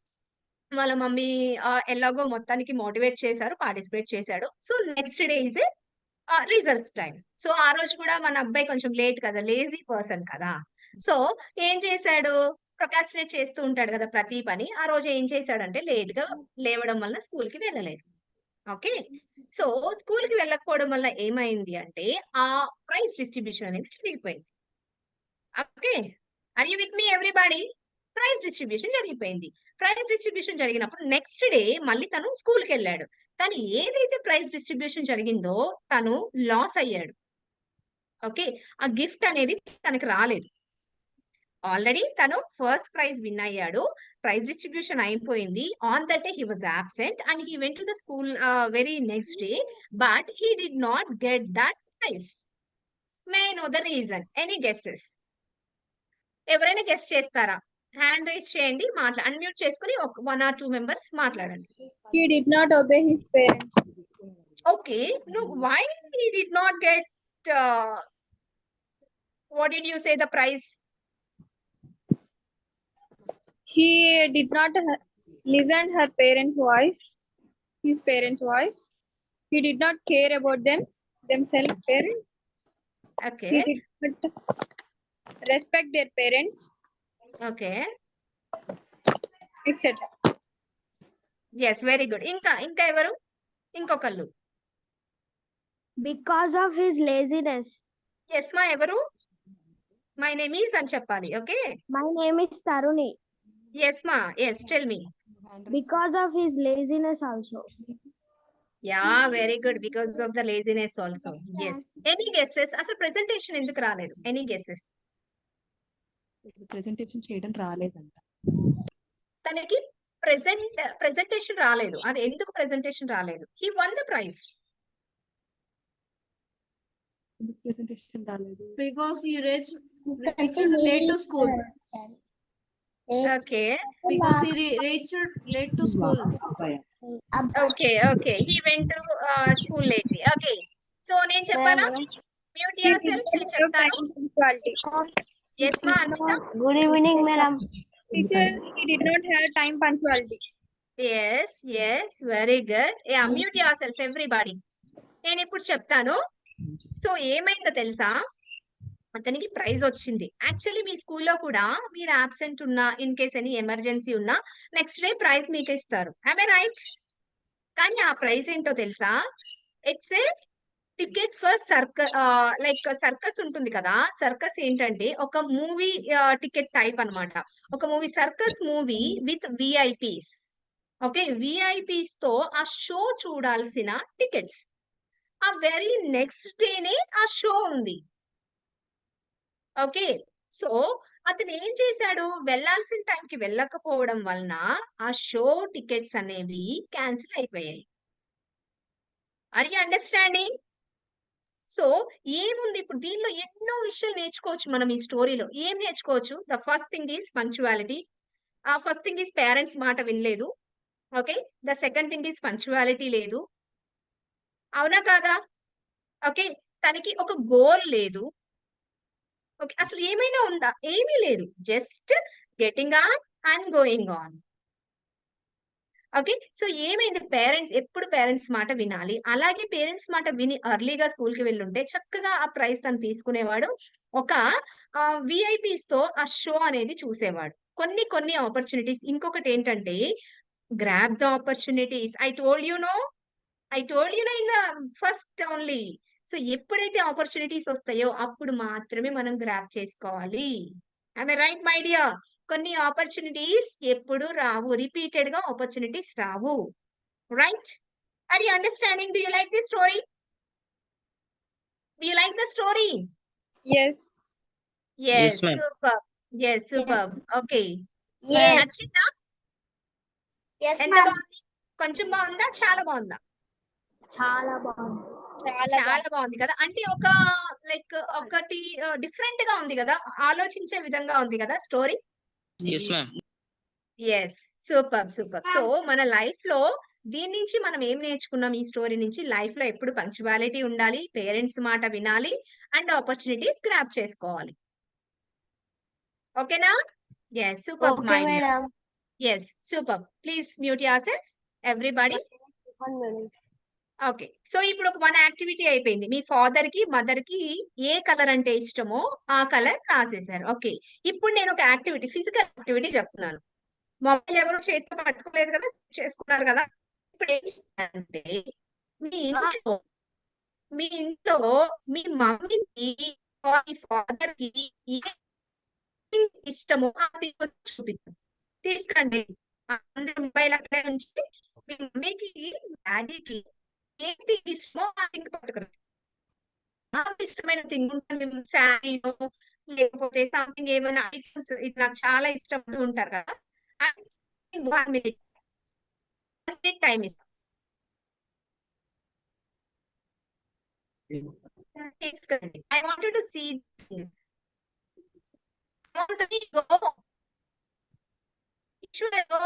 వాళ్ళ మమ్మీ ఎలాగో మొత్తానికి మోటివేట్ చేశారు, పార్టిసిపేట్ చేశాడు. So next day is results time. So ఆ రోజు కూడా మన అబ్బాయి కొంచెం లేట్ కదా, లేజీ పర్సన్ కదా. సో ఏం చేశాడు? ప్రొకాస్టినేట్ చేస్తూ ఉంటాడు కదా ప్రతి పని. ఆ రోజు ఏం చేశాడంటే లేట్ గా లేవడం వల్ల స్కూల్ కి వెళ్ళలేదు. ఓకే, సో స్కూల్ కి వెళ్ళకపోవడం వల్ల ఏమైంది అంటే ఆ ప్రైజ్ డిస్ట్రిబ్యూషన్ అనేది జరిగిపోయింది. Okay, are you with me everybody? Prize distribution జరిగిపోయింది. ప్రైజ్ డిస్ట్రిబ్యూషన్ జరిగినప్పుడు నెక్స్ట్ డే మళ్ళీ తను స్కూల్ కి వెళ్ళాడు. కానీ ఏదైతే ప్రైజ్ డిస్ట్రిబ్యూషన్ జరిగిందో తను లాస్ అయ్యాడు. ఓకే, ఆ గిఫ్ట్ అనేది తనకి రాలేదు. ఆల్రెడీ తను ఫస్ట్ ప్రైజ్ విన్ అయ్యాడు, ప్రైజ్ డిస్ట్రిబ్యూషన్ అయిపోయింది. On that day he was absent and he went to the school very next day, but he did not get that prize. May I know the reason? Any guesses? ఎవరైనా guess చేస్తారా? Hand raise చేయండి, unmute చేసుకుని 1 or 2 members మాట్లాడండి. He did not obey his parents. ఓకే, why he did not get what did you say the prize? He did not listen his parents' voice. He did not care about themselves parents. Okay, He did not respect their parents, okay, etc. yes, very good. ఇంకా ఎవరు? ఇంకొకళ్ళు. Because of his laziness. Yes మా ఎవరు? My name is అని చెప్పాలి. Okay, My name is Taruni. Yes మా, yes tell me. Because of his laziness also. Yeah, very good. Because of the laziness also. Yes. Any guesses? అసలు presentation ఎందుకు రాలేదు? Any guesses? Presentation చేయడం రాలేదంట. తనకి presentation రాలేదు. అది ఎందుకు ప్రెజెంటేషన్ రాలేదు? He won the prize. Presentation రాలేదు. Because he reached late to school. Okay, Because he reached late to school. Okay, okay. He went to school lately. Okay, so నేను చెప్పాలా? Mute your self. నేను చెప్తాను. Yes ma'am, Anvitha. Good evening, madam. Teacher, he did not have time punctuality. Yes, yes, very good. Yeah, mute your self everybody. నేను ఇప్పుడు చెప్తాను. So ఏమైందో తెలుసా? అతనికి ప్రైజ్ వచ్చింది. యాక్చువల్లీ మీ స్కూల్లో కూడా మీరు ఆబ్సెంట్ ఉన్నా, ఇన్ కేస్ ఎనీ ఎమర్జెన్సీ ఉన్నా, నెక్స్ట్ డే ప్రైజ్ మీకు ఇస్తారు. I right? కానీ ఆ ప్రైజ్ ఏంటో తెలుసా? It's a ticket for circus. Like circus ఉంటుంది కదా, సర్కస్ ఏంటంటే ఒక మూవీ టికెట్ టైప్ అన్నమాట. ఒక movie, circus movie with VIPs. Okay, VIPs తో ఆ షో చూడాల్సిన టికెట్స్. ఆ వెరీ నెక్స్ట్ డేనే ఆ షో ఉంది. ఓకే, సో అతను ఏం చేశాడు? వెళ్ళాల్సిన టైంకి వెళ్ళకపోవడం వలన ఆ షో టికెట్స్ అనేవి క్యాన్సిల్ అయిపోయాయి. Are you understanding? సో ఏముంది ఇప్పుడు దీనిలో? ఎన్నో విషయాలు నేర్చుకోవచ్చు మనం ఈ స్టోరీలో. ఏం నేర్చుకోవచ్చు? The first thing is punctuality. First thing is parents మాట వినలేదు. Okay, the second thing is punctuality లేదు. అవునా కాదా? ఓకే, తనకి ఒక గోల్ లేదు. ఓకే, అసలు ఏమైనా ఉందా? ఏమీ లేదు. Just getting on and going on. Okay, so ఏమైంది? పేరెంట్స్ ఎప్పుడు పేరెంట్స్ మాట వినాలి. అలాగే పేరెంట్స్ మాట విని అర్లీగా స్కూల్ కి వెళ్ళుంటే చక్కగా ఆ ప్రైజ్ తను తీసుకునేవాడు. ఒక విఐపీస్ తో ఆ షో అనేది చూసేవాడు. కొన్ని కొన్ని ఆపర్చునిటీస్. ఇంకొకటి ఏంటంటే, grab the opportunities. I told you no in the first only. So ఎప్పుడైతే ఆపర్చునిటీస్ వస్తాయో అప్పుడు మాత్రమే మనం గ్రాబ్ చేసుకోవాలి. I right my dear? కొన్ని ఆపర్చునిటీస్ ఎప్పుడు రావు, రిపీటెడ్ గా ఆపర్చునిటీస్ రావు. Right? Are you understanding? Do you like the story? Do you like the story? Yes. yes ma'am. Super. yes super. Okay, Yes. నచ్చిందా? Yes, ఎంత ma'am. బాగుంది? కొంచెం బాగుందా? చాలా బాగుందా? చాలా బాగుంది. చాలా బాగుంది కదా. అంటే ఒక లైక్ ఒకటి డిఫరెంట్ గా ఉంది కదా, ఆలోచించే విధంగా ఉంది కదా story. Yes, ma'am. Yes, super super. So మన లైఫ్ లో దీని నుంచి మనం ఏం నేర్చుకున్నాం? ఈ స్టోరీ నుంచి లైఫ్ లో ఎప్పుడు పంక్చువాలిటీ ఉండాలి, పేరెంట్స్ మాట వినాలి, అండ్ ఆపర్చునిటీస్ గ్రాబ్ చేసుకోవాలి. ఓకేనా? Yes, super. Okay, madam. Yes, super. Please mute your self everybody. One minute. Okay, so ఇప్పుడు ఒక మన యాక్టివిటీ అయిపోయింది. మీ ఫాదర్ కి మదర్ కి ఏ కలర్ అంటే ఇష్టమో ఆ కలర్ రాసేసారు. ఓకే, ఇప్పుడు నేను ఒక యాక్టివిటీ, ఫిజికల్ యాక్టివిటీ చెప్తున్నాను. మొబైల్ ఎవరు చేతితో పట్టుకోలేదు కదా, చేసుకున్నారు కదా. ఇప్పుడు ఏం చేయాలంటే, మీ ఇంట్లో మీ మమ్మీకి మీ ఫాదర్ కి ఏ ఇష్టమో అది చూపించండి. తీసుకురండి. అందరి మొబైల్ అక్కడే ఉంచి మీ మమ్మీకి డాడీకి ఏంటి ఇష్టమో ఆ థింగ్ పట్టుకురండి. నాకు ఇష్టమైన థింగ్ ఉంటుంది, శారీనో లేకపోతే సంథింగ్ ఏమైనా ఐటమ్స్, ఇది నాకు చాలా ఇష్టం ఉంటారు కదా. 1 minute టైం ఇస్తాం. తీసుకురండి. I wanted to see go. Should I go?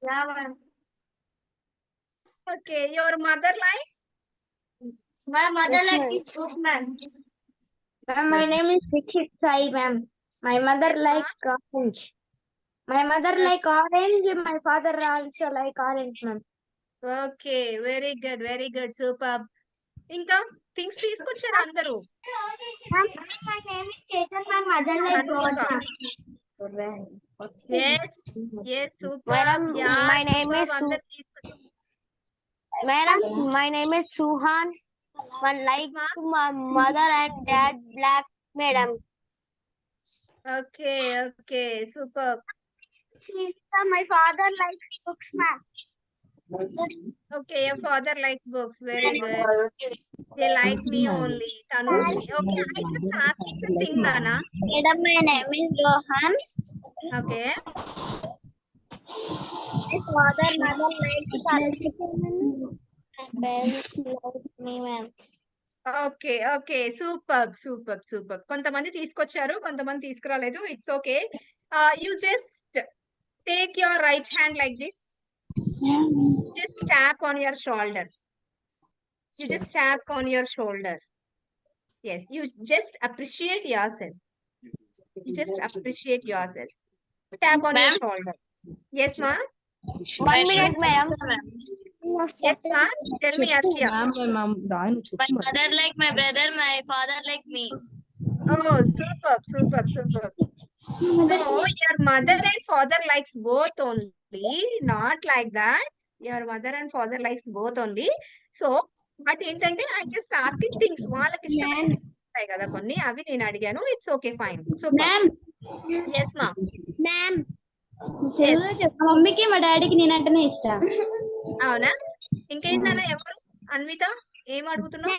Yeah, ma'am. Okay, your mother likes? My mother Yes, like ma'am. it too, ma'am. Ma'am, my name is Dikshit Sai, ma'am. My mother Yes, like orange. My mother Yes. like orange. My father also like orange, ma'am. Okay, very good, super. ఇంకా things తీసుకొచ్చారు అందరూ. Ma'am, my name is Chetan. My mother like gold, ma'am. Yes, super. Madam, Yeah, my name superb. is అందరూ తీసుకొచ్చారు. Madam, my name is Suhan. one like ma'am. my mother and dad black, madam. Okay, okay, super. So my father likes books, ma'am. Okay, your father likes books. Very good. They like me only. Tanushree. Okay, I just asked the thing, Nana. Madam, my name is Rohan. Okay. My father, mother likes Saraswati. My parents like me, ma'am. Okay okay super super super కొంతమంది తీసుకొచ్చారు కొంతమంది తీసుకురాలేదు it's okay you just take your right hand like this just tap on your shoulder you just tap on your shoulder yes you just appreciate yourself you just appreciate yourself tap on your shoulder yes ma 1 minute, madam. yes ma tell me Arshia My mother like my brother, my father like me. oh superb superb superb so your mother and father likes both only not like that your mother and father likes both only so but ఏంటంటే I just asking things వాళ్ళకి ఇష్టమైన ఉంటాయి కదా కొన్ని అవి నేను అడిగాను it's okay fine super yes మా మ్యామ్ మమ్మీకి మా డాడీకి నేనంటేనే ఇష్టం. అవునా ఇంకేంటన్నా ఎవరు అన్విత ఏం అడుగుతున్నావు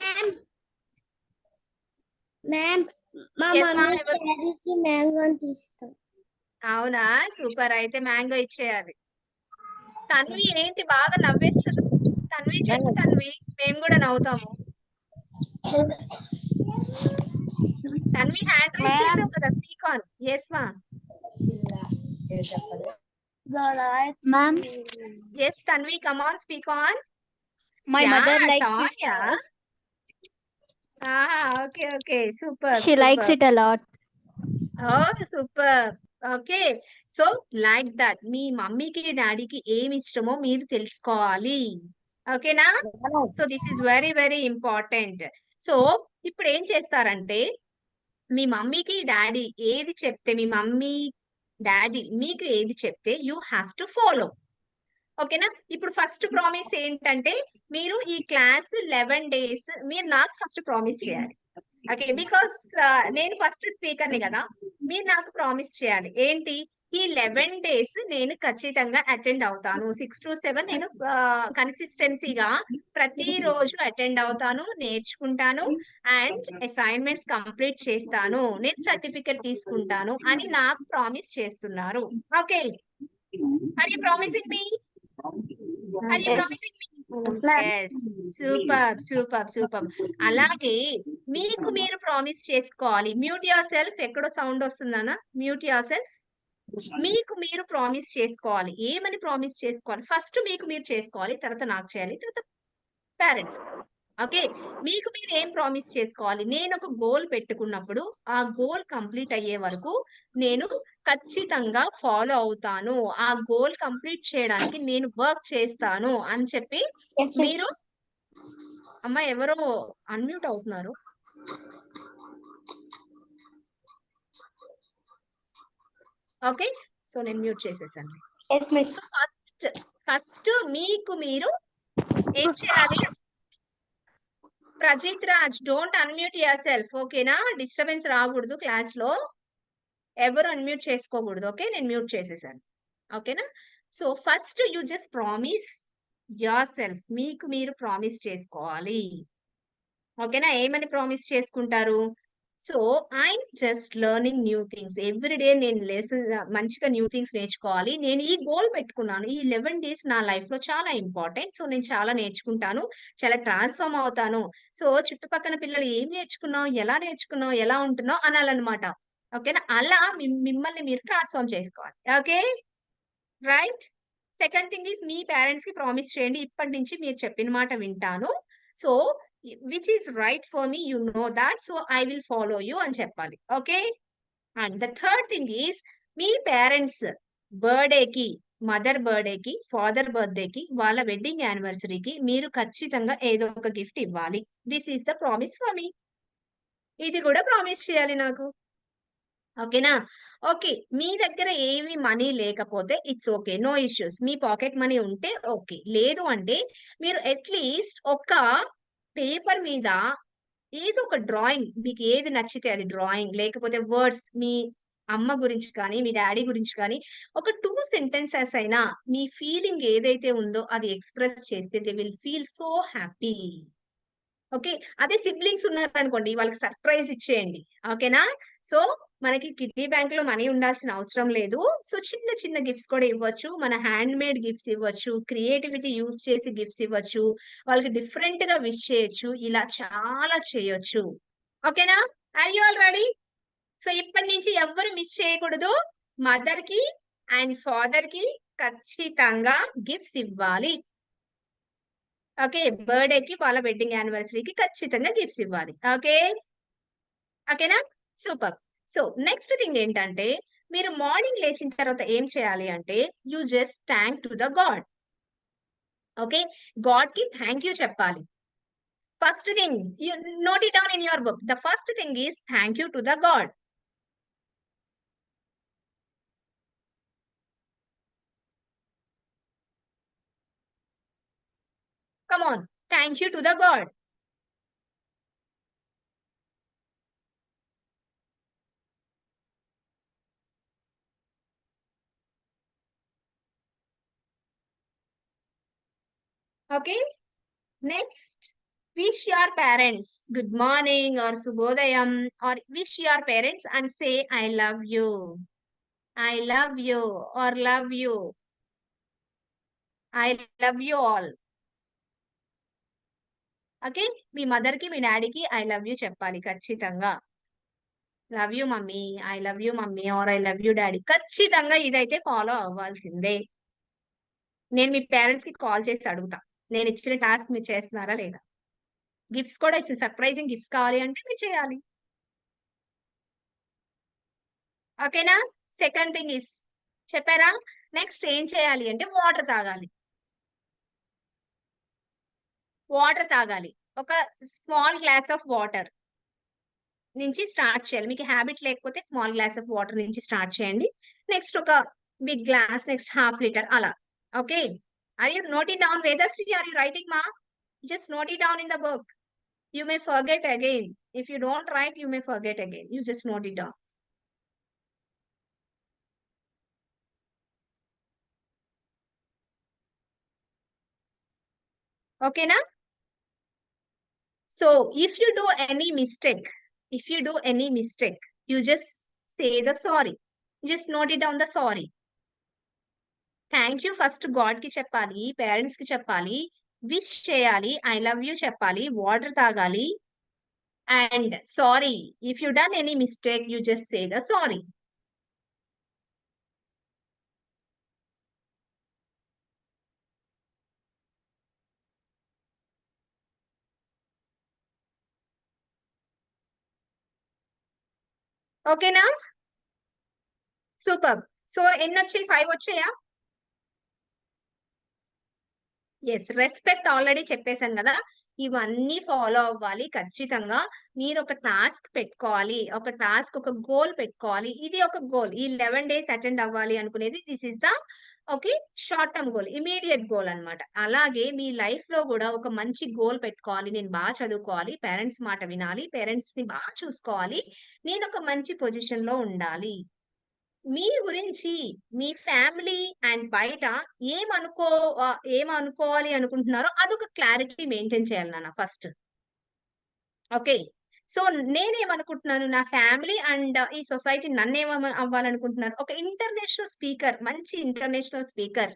మ్యామ్ మా Yes, ma'am. మమ్మీ డాడీకి మ్యాంగో అంటే ఇష్టం. అవునా సూపర్ అయితే మ్యాంగో ఇచ్చేయాలి తన్వి ఏంటి బాగా నవ్వేస్తుంది తన్వి చెప్పు తన్వి మేము కూడా నవ్వుతాము తన్వి హ్యాండ్ రైజ్ చేసావు కదా స్పీక్ ఆన్ ఎస్ మా ma'am yes Tanvi come on speak on my mother టాయా okay okay super she likes it a lot. Oh, super. Okay so like that మీ మమ్మీకి డాడీకి ఏమి ఇష్టమో మీరు తెలుసుకోవాలి ఓకేనా so this is very very important so ఇప్పుడు ఏం చేస్తారంటే మీ మమ్మీకి డాడీ ఏది చెప్తే మీ మమ్మీ డాడీ మీకు ఏది చెప్తే యూ హ్యావ్ టు ఫాలో ఓకేనా ఇప్పుడు ఫస్ట్ ప్రామిస్ ఏంటంటే మీరు ఈ క్లాస్ 11 days మీరు నాకు ఫస్ట్ ప్రామిస్ చేయాలి ఓకే బికాస్ నేను ఫస్ట్ స్పీకర్ని కదా మీరు నాకు ప్రామిస్ చేయాలి ఏంటి ఈ 11 days నేను ఖచ్చితంగా అటెండ్ అవుతాను 6 to 7 నేను కన్సిస్టెన్సీగా ప్రతిరోజు అటెండ్ అవుతాను నేర్చుకుంటాను అండ్ అసైన్మెంట్స్ కంప్లీట్ చేస్తాను నేను సర్టిఫికెట్ తీసుకుంటాను అని నాకు ప్రామిస్ చేస్తున్నారు okay are you promising me are you promising me yes super super super అలాగే మీకు మీరు ప్రామిస్ చేసుకోవాలి మ్యూట్ యువర్ సెల్ఫ్ ఎక్కడో సౌండ్ వస్తుందనా మ్యూట్ యువర్ సెల్ఫ్ మీకు మీరు ప్రామిస్ చేసుకోవాలి ఏమని ప్రామిస్ చేసుకోవాలి ఫస్ట్ మీకు మీరు చేసుకోవాలి తర్వాత నాకు చేయాలి తర్వాత పేరెంట్స్ ఓకే మీకు మీరు ఏం ప్రామిస్ చేసుకోవాలి నేను ఒక గోల్ పెట్టుకున్నప్పుడు ఆ గోల్ కంప్లీట్ అయ్యే వరకు నేను ఖచ్చితంగా ఫాలో అవుతాను ఆ గోల్ కంప్లీట్ చేయడానికి నేను వర్క్ చేస్తాను అని చెప్పి మీరు అమ్మ ఎవరో అన్మ్యూట్ అవుతున్నారు ఓకే సో నేను మ్యూట్ చేసేసాను ఫస్ట్ మీకు మీరు ఏం చేయాలి Prajit Raj don't unmute your self ఓకేనా డిస్టర్బెన్స్ రాకూడదు క్లాస్ లో ఎవరు అన్మ్యూట్ చేసుకోకూడదు ఓకే నేను మ్యూట్ చేసేసాను ఓకేనా so first you just promise your self మీకు మీరు ప్రామిస్ చేసుకోవాలి ఓకేనా ఏమని ప్రామిస్ చేసుకుంటారు so I'm just learning new things everyday నేను లెసన్ మంచిగా న్యూ థింగ్స్ నేర్చుకోవాలి నేను ఈ గోల్ పెట్టుకున్నాను ఈ 11 days నా లైఫ్ లో చాలా ఇంపార్టెంట్ సో నేను చాలా నేర్చుకుంటాను చాలా ట్రాన్స్ఫార్మ్ అవుతాను సో చుట్టుపక్కల పిల్లలు ఏం నేర్చుకున్నావు ఎలా ఉంటున్నావు అనాలన్నమాట ఓకేనా అలా మిమ్మల్ని మీరు ట్రాన్స్ఫార్మ్ చేసుకోవాలి okay right second thing is me parents కి ప్రామిస్ చేయండి ఇప్పటి నుంచి మీరు చెప్పిన మాట వింటాను so which is right for me you know that so I will follow you అని చెప్పాలి okay and the third thing is me parents బర్త్డేకి మదర్ బర్త్డేకి ఫాదర్ బర్త్డేకి వాళ్ళ వెడ్డింగ్ యానివర్సరీకి మీరు ఖచ్చితంగా ఏదో ఒక గిఫ్ట్ ఇవ్వాలి this is the promise for me ఇది కూడా ప్రామిస్ చేయాలి నాకు ఓకేనా ఓకే మీ దగ్గర ఏమి మనీ లేకపోతే ఇట్స్ ఓకే నో ఇష్యూస్ మీ పాకెట్ మనీ ఉంటే ఓకే లేదు అంటే మీరు అట్లీస్ట్ ఒక పేపర్ మీద ఏదో ఒక డ్రాయింగ్, మీకు ఏది నచ్చితే అది డ్రాయింగ్, లేకపోతే వర్డ్స్, మీ అమ్మ గురించి కానీ, మీ డాడీ గురించి కానీ ఒక 2 సెంటెన్సెస్ అయినా మీ ఫీలింగ్ ఏదైతే ఉందో అది ఎక్స్‌ప్రెస్ చేస్తే they will feel so happy. Okay. అదే సిబ్లింగ్స్ ఉన్నారనుకోండి, వాళ్ళకి సర్ప్రైజ్ ఇచ్చేయండి. ఓకేనా? సో, మనకి కిడ్డీ బ్యాంక్‌లో మనీ ఉండాల్సిన అవసరం లేదు. సో, చిన్న చిన్న గిఫ్ట్స్ కూడా ఇవ్వచ్చు. మన హ్యాండ్ మేడ్ గిఫ్ట్స్ ఇవ్వచ్చు. క్రియేటివిటీ యూజ్ చేసి గిఫ్ట్స్ ఇవ్వచ్చు. వాళ్ళకి డిఫరెంట్‌గా విష్ చేయొచ్చు. ఇలా చాలా చేయొచ్చు. ఓకేనా? Are you all ready? So, ఇప్పటి నుంచి ఎవ్వరు మిస్ చేయకూడదు. మదర్‌కి అండ్ ఫాదర్‌కి ఖచ్చితంగా గిఫ్ట్స్ ఇవ్వాలి. ఓకే. బర్త్‌డేకి, వాళ్ళ వెడ్డింగ్ యానివర్సరీకి ఖచ్చితంగా గిఫ్ట్స్ ఇవ్వాలి. ఓకే. ఓకేనా? సూపర్. సో, నెక్స్ట్ థింగ్ ఏంటంటే, మీరు మార్నింగ్ లేచిన తర్వాత ఏం చేయాలి అంటే, you just thank to the god. Okay. గాడ్‌కి థాంక్ యూ చెప్పాలి. First thing you note it down in your book. The first thing is thank you to the god. Come on. Thank you to the god. Okay. Next, wish your parents good morning or subhodayam, or wish your parents and say I love you. I love you or love you. I love you all. Okay. మీ మదర్‌కి, మీ డాడీకి I love you చెప్పాలి ఖచ్చితంగా. Love you mummy, I love you mummy or I love you daddy. ఖచ్చితంగా ఇదైతే follow అవ్వాల్సిందే. నేను మీ పేరెంట్స్‌కి కాల్ చేసి అడుగుతా. నేను ఇచ్చిన టాస్క్ మీరు చేస్తున్నారా లేదా? గిఫ్ట్స్ కూడా ఇప్పుడు సర్ప్రైజింగ్ గిఫ్ట్స్ కావాలి అంటే మీరు చేయాలి. ఓకేనా? సెకండ్ థింగ్ ఈస్ చెప్పారా? నెక్స్ట్ ఏం చేయాలి అంటే వాటర్ తాగాలి. వాటర్ తాగాలి. ఒక స్మాల్ గ్లాస్ ఆఫ్ వాటర్ నుంచి స్టార్ట్ చేయాలి. మీకు హాబిట్ లేకపోతే స్మాల్ గ్లాస్ ఆఫ్ వాటర్ నుంచి స్టార్ట్ చేయండి. నెక్స్ట్ ఒక big glass, next half litre అలా. Okay. Are you note it down Vedasri? Are you writing మా? Just note it down in the book. You may forget again. If you don't write, you may forget again. You just note it down. Okay, na? So, if you do any mistake, you just say the sorry. Just note it down the sorry. Thank you first God ki cheppali, parents ki cheppali, wish cheyali, I love you cheppali, water tagali, and sorry. If you done any mistake, you just say the sorry. Okay, na? Super. So, ఎన్నొచ్చాయి? 5 వచ్చాయా? Yes. Respect already చెప్పేసాను కదా! ఇవన్నీ follow అవ్వాలి ఖచ్చితంగా. మీరొక task పెట్టుకోవాలి. ఒక task, ఒక గోల్ పెట్టుకోవాలి. ఇది ఒక గోల్. ఈ 11 డేస్ అటెండ్ అవ్వాలి అనుకునేది this is the okay. Short term goal. Immediate goal అన్నమాట. అలాగే మీ లైఫ్‌లో గూడా ఒక మంచి గోల్ పెట్టుకోవాలి. నేను చదువుకోవాలి. పేరెంట్స్ మాట వినాలి. పేరెంట్స్‌ని చూసుకోవాలి. నేనొక మంచి పొజిషన్‌లో ఉండాలి. మీ గురించి మీ ఫ్యామిలీ అండ్ బయట ఏమనుకోవాలి అనుకుంటున్నారో అదొక క్లారిటీ మెయింటైన్ చేయాలి నాన్న ఫస్ట్. ఓకే. సో, నేనేమనుకుంటున్నాను, నా ఫ్యామిలీ అండ్ ఈ సొసైటీ అవ్వాలనుకుంటున్నారు. ఒక ఇంటర్నేషనల్ స్పీకర్, మంచి international speaker.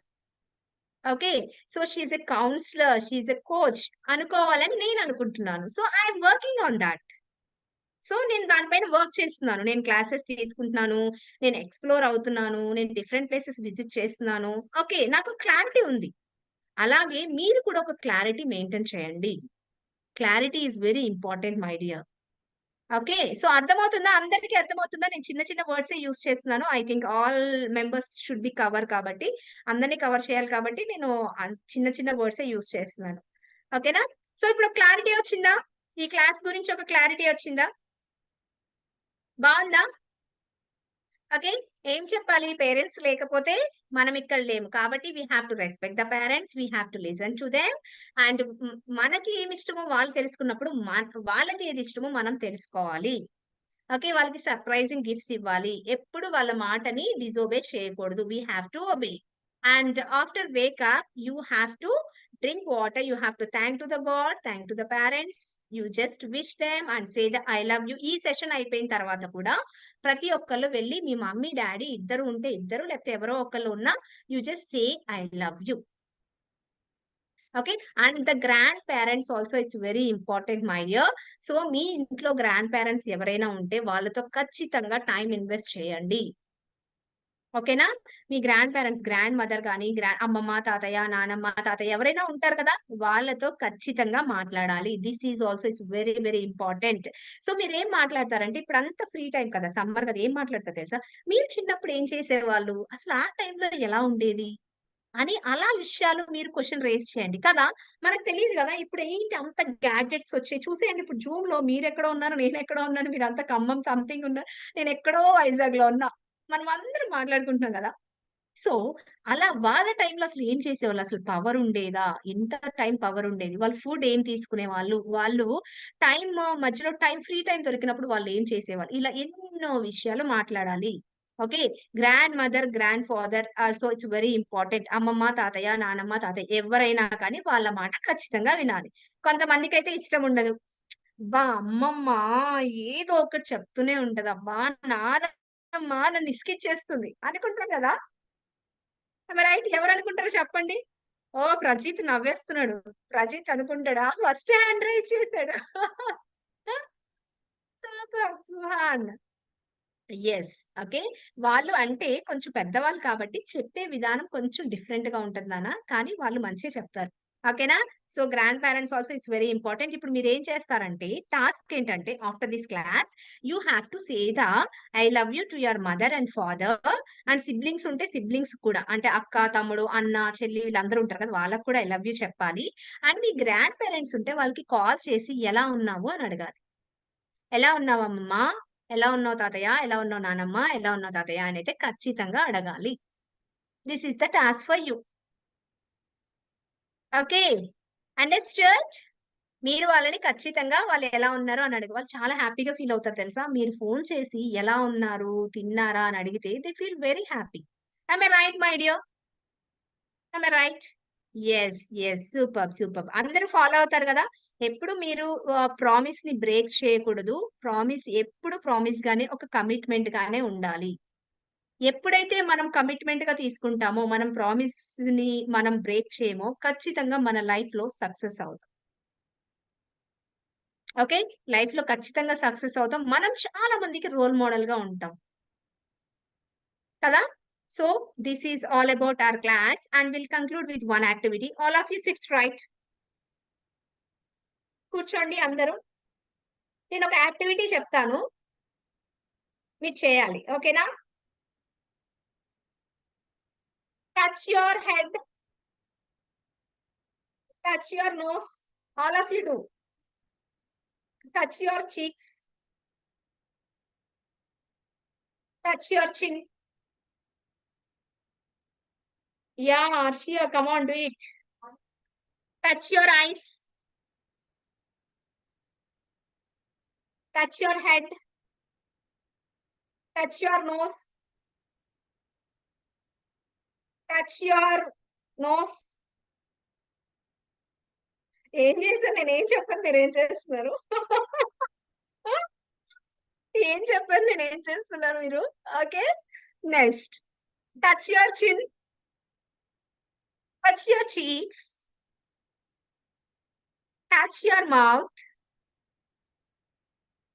Okay. So, she is a counsellor, she is a coach అనుకోవాలని నేను అనుకుంటున్నాను. So, I am working on thought. So, నేను దానిపైన వర్క్ చేస్తున్నాను. నేను క్లాసెస్ తీసుకుంటున్నాను. నేను ఎక్స్‌ప్లోర్ అవుతున్నాను. నేను డిఫరెంట్ ప్లేసెస్ విజిట్ చేస్తున్నాను. ఓకే. నాకు క్లారిటీ ఉంది. అలాగే మీరు కూడా ఒక క్లారిటీ మెయింటైన్ చేయండి. Clarity is very important my dear. Okay. So, అర్థమవుతుందా? అందరికీ అర్థమవుతుందా? నేను చిన్న చిన్న వర్డ్సే యూజ్ చేస్తున్నాను. I think all members should be cover కాబట్టి, అందరిని కవర్ చేయాలి కాబట్టి నేను చిన్న చిన్న వర్డ్సే యూజ్ చేస్తున్నాను. ఓకేనా? సో, ఇప్పుడు క్లారిటీ వచ్చిందా? ఈ క్లాస్ గురించి ఒక క్లారిటీ వచ్చిందా? బావుందా? ఓకే. ఏం చెప్పాలి? పేరెంట్స్ లేకపోతే మనం ఇక్కడ లేము కాబట్టి we have to respect the parents, we have to listen to them. And మనకి ఏమి ఇష్టమో వాళ్ళు తెలుసుకున్నప్పుడు వాళ్ళకి ఏది ఇష్టమో మనం తెలుసుకోవాలి. ఓకే, వాళ్ళకి సర్ప్రైజింగ్ గిఫ్ట్స్ ఇవ్వాలి. ఎప్పుడు వాళ్ళ మాటని డిజోబే చేయకూడదు. We have to obey. And after wake up you have to drink water, you have to thank to the God, thank to the parents, you just wish them and say the I love you. ఈ session అయిపోయిన తర్వాత కూడా ప్రతి ఒక్కళ్ళు వెళ్ళి మీ mummy daddy ఇద్దరు ఉంటే ఇద్దరు, లేకపోతే ఎవరో ఒకళ్ళు ఉన్నా, you just say I love you. Okay, and the grandparents also it's very important my dear. So మీ ఇంట్లో గ్రాండ్ పేరెంట్స్ ఎవరైనా ఉంటే వాళ్ళతో ఖచ్చితంగా టైం ఇన్వెస్ట్ చేయండి. ఓకేనా, మీ గ్రాండ్ పేరెంట్స్, గ్రాండ్ మదర్ కానీ, అమ్మమ్మ తాతయ్య నానమ్మ తాతయ్య ఎవరైనా ఉంటారు కదా, వాళ్ళతో ఖచ్చితంగా మాట్లాడాలి. This is also it's very very important. So మీరు ఏం మాట్లాడతారంటే, ఇప్పుడు అంత ఫ్రీ టైం కదా, సమ్మర్ కదా, ఏం మాట్లాడతారు తెలుసా? మీరు చిన్నప్పుడు ఏం చేసేవాళ్ళు, అసలు ఆ టైంలో ఎలా ఉండేది అని అలా విషయాలు మీరు క్వశ్చన్ రేస్ చేయండి కదా. మనకు తెలియదు కదా ఇప్పుడు ఏంటి అంత గ్యాడ్జెట్స్ వచ్చాయి. చూసేయండి ఇప్పుడు జూమ్ లో మీరు ఎక్కడో ఉన్నారు, నేను ఎక్కడో ఉన్నాను, మీరు అంత ఖమ్మం సంథింగ్ ఉన్నారు, నేను ఎక్కడో వైజాగ్ లో ఉన్నా, మనం అందరం మాట్లాడుకుంటున్నాం కదా. సో అలా వాళ్ళ టైంలో అసలు ఏం చేసేవాళ్ళు, అసలు పవర్ ఉండేదా, ఎంత టైం పవర్ ఉండేది, వాళ్ళు ఫుడ్ ఏం తీసుకునే వాళ్ళు టైం మధ్యలో టైం ఫ్రీ టైం దొరికినప్పుడు వాళ్ళు ఏం చేసేవాళ్ళు, ఇలా ఎన్నో విషయాలు మాట్లాడాలి. Okay, grand mother grand father also it's very important. అమ్మమ్మ తాతయ్య నానమ్మ తాతయ్య ఎవరైనా కానీ వాళ్ళ మాట ఖచ్చితంగా వినాలి. కొంతమందికి అయితే ఇష్టం ఉండదు. అబ్బా అమ్మమ్మ ఏదో ఒకటి చెప్తూనే ఉంటది, అబ్బా నానమ్మ నన్ను ఇసుకిచ్చేస్తుంది అనుకుంటారు కదా. రైట్, ఎవరు అనుకుంటారో చెప్పండి. ఓ ప్రజిత్ నవ్వేస్తున్నాడు. ప్రజిత్ అనుకుంటాడా, ఫస్ట్ హ్యాండ్ రైజ్ చేశాడు. సూపర్ సుహాన్. ఎస్, ఓకే, వాళ్ళు అంటే కొంచెం పెద్దవాళ్ళు కాబట్టి చెప్పే విధానం కొంచెం డిఫరెంట్ గా ఉంటుంది నాన్న, కానీ వాళ్ళు మంచిగా చెప్తారు. ఓకేనా, so grand parents also it's very important. ఇప్పుడు మీరు ఏం చేస్తారంటే, టాస్క్ ఏంటంటే after this class you have to say the I love you to your mother and father. And siblings ఉంటే సిబ్లింగ్స్ కూడా, అంటే అక్క తమ్ముడు అన్న చెల్లి వీళ్ళందరూ ఉంటారు కదా, వాళ్ళకు కూడా ఐ లవ్ యూ చెప్పాలి. అండ్ మీ గ్రాండ్ పేరెంట్స్ ఉంటే వాళ్ళకి కాల్ చేసి ఎలా ఉన్నావు అని అడగాలి. ఎలా ఉన్నావు అమ్మమ్మ, ఎలా ఉన్నావు తాతయ్య, ఎలా ఉన్నావు నానమ్మ, ఎలా ఉన్నావు తాతయ్య అని అయితే ఖచ్చితంగా అడగాలి. This is the task for you. Okay, and next మీరు వాళ్ళని ఖచ్చితంగా వాళ్ళు ఎలా ఉన్నారు అని అడిగి, వాళ్ళు చాలా హ్యాపీగా ఫీల్ అవుతారు తెలుసా. మీరు ఫోన్ చేసి ఎలా ఉన్నారు తిన్నారా అని అడిగితే they feel very happy. I right my dear, I right? Yes yes, super super. అందరూ ఫాలో అవుతారు కదా. ఎప్పుడు మీరు ప్రామిస్ ని బ్రేక్ చేయకూడదు. ప్రామిస్ ఎప్పుడు ప్రామిస్ గానే, ఒక కమిట్మెంట్ గానే ఉండాలి. ఎప్పుడైతే మనం కమిట్మెంట్ గా తీసుకుంటామో, మనం ప్రామిస్ ని మనం బ్రేక్ చేయమో, ఖచ్చితంగా మన లైఫ్ లో సక్సెస్ అవుతాం. ఓకే, లైఫ్ లో ఖచ్చితంగా సక్సెస్ అవుతాం. మనం చాలా మందికి రోల్ మోడల్ గా ఉంటాం కదా. So this is all about our class and will conclude with one activity. All of you sits right, కూర్చోండి అందరూ. నేను ఒక యాక్టివిటీ చెప్తాను, మీరు చేయాలి. ఓకేనా, touch your head, touch your nose, all of you do. Touch your cheeks, touch your chin. Yeah, Arshia, come on, do it. Touch your eyes. Touch your head. Touch your nose. Touch your nose. ఏం చేశాను నేను, ఏం చెప్పాను మీరు ఏం చేస్తున్నారు? ఏం చెప్పాను నేను ఏం చేస్తున్నారు మీరు? Okay, next touch your chin, touch your cheeks, touch your mouth,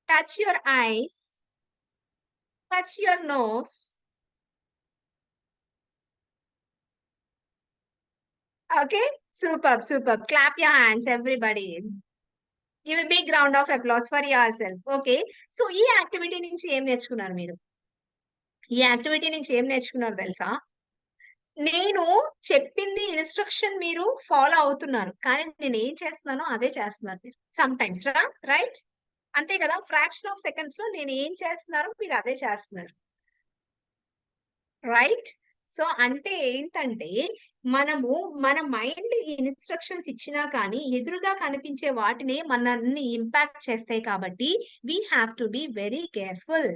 touch your eyes, touch your nose. Okay, superb, superb. Clap your hands, everybody. Give a big round of applause for yourself. Okay, so ఈ activity నుంచి ఏం నేర్చుకున్నారు మీరు? ఈ activity నుంచి ఏం నేర్చుకున్నారు తెలుసా? నేను చెప్పింది ఇన్స్ట్రక్షన్ మీరు ఫాలో అవుతున్నారు, కానీ నేను ఏం చేస్తున్నానో అదే చేస్తున్నారు మీరు. సమ్ టైమ్స్ రైట్, అంతే కదా. ఫ్రాక్షన్ ఆఫ్ సెకండ్స్ లో నేను ఏం చేస్తున్నారో మీరు అదే చేస్తున్నారు, రైట్? సో అంటే ఏంటంటే మనము మన మైండ్ ఇన్స్ట్రక్షన్స్ ఇచ్చినా కానీ ఎదురుగా కనిపించే వాటినే మనల్ని ఇంపాక్ట్ చేస్తాయి కాబట్టి we have to be very careful.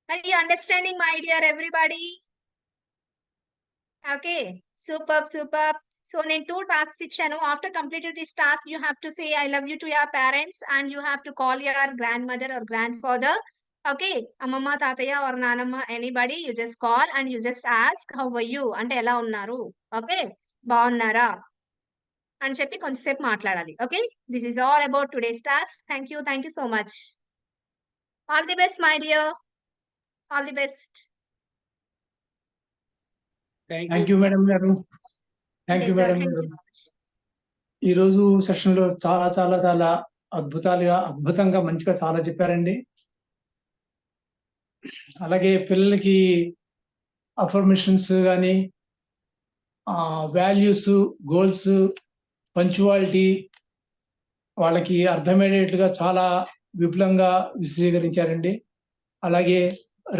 Are you understanding, my dear everybody? Okay, superb. So నేను 2 tasks ఇచ్చాను. After completed this task, you have to say I love you to your parents and you have to call your grandmother or grandfather. Okay, అమ్మమ్మ తాతయ్య or నానమ్మ anybody, you just call and you just ask how are you అంటే ఎలా ఉన్నారు, okay బాగున్నారా అని చెప్పి కొంచెంసేపు మాట్లాడాలి. Okay, this is all about today's task. Thank you so much. All the best my dear, all the best. Thank you madam గారు. Thank you madam గారు. ఈ రోజు సెషన్ లో చాలా చాలా చాలా అద్భుతంగా మంచిగా చాలా చెప్పారండి. అలాగే పిల్లలకి అఫర్మేషన్స్ కానీ వాల్యూస్, గోల్స్, పంచువాలిటీ వాళ్ళకి అర్థమయ్యేట్టుగా చాలా విపులంగా విశదీకరించారండి. అలాగే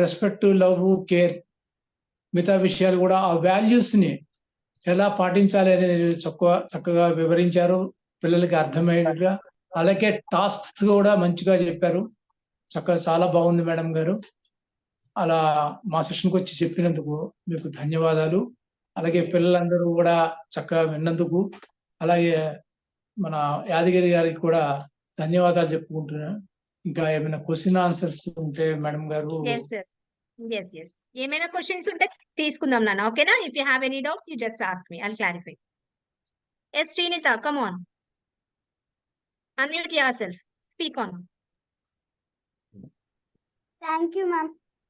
రెస్పెక్ట్, లవ్, కేర్ మిగతా విషయాలు కూడా ఆ వాల్యూస్ ని ఎలా పాటించాలి అనేది చక్కగా వివరించారు పిల్లలకి అర్థమయ్యేట్టుగా. అలాగే టాస్క్స్ కూడా మంచిగా చెప్పారు. చక్కగా చాలా బాగుంది మేడం గారు. అలా మా సెషన్కి వచ్చి చెప్పినందుకు మీకు ధన్యవాదాలు. అలాగే పిల్లలందరూ కూడా చక్కగా విన్నందుకు, అలాగే మన యాదగిరి గారికి కూడా ధన్యవాదాలు చెప్పుకుంటున్నాను. ఇంకా ఏమైనా క్వశ్చన్ ఆన్సర్స్ ఉంటే మేడం గారు. Yes. ఏమైనా క్వశ్చన్స్ ఉంటే తీసుకుందాం నాన్న, ఓకేనా? If you have any doubts you just ask me, I'll clarify. Yes Srinitha, come on, unmute your self, speak on. Thank you, ma'am.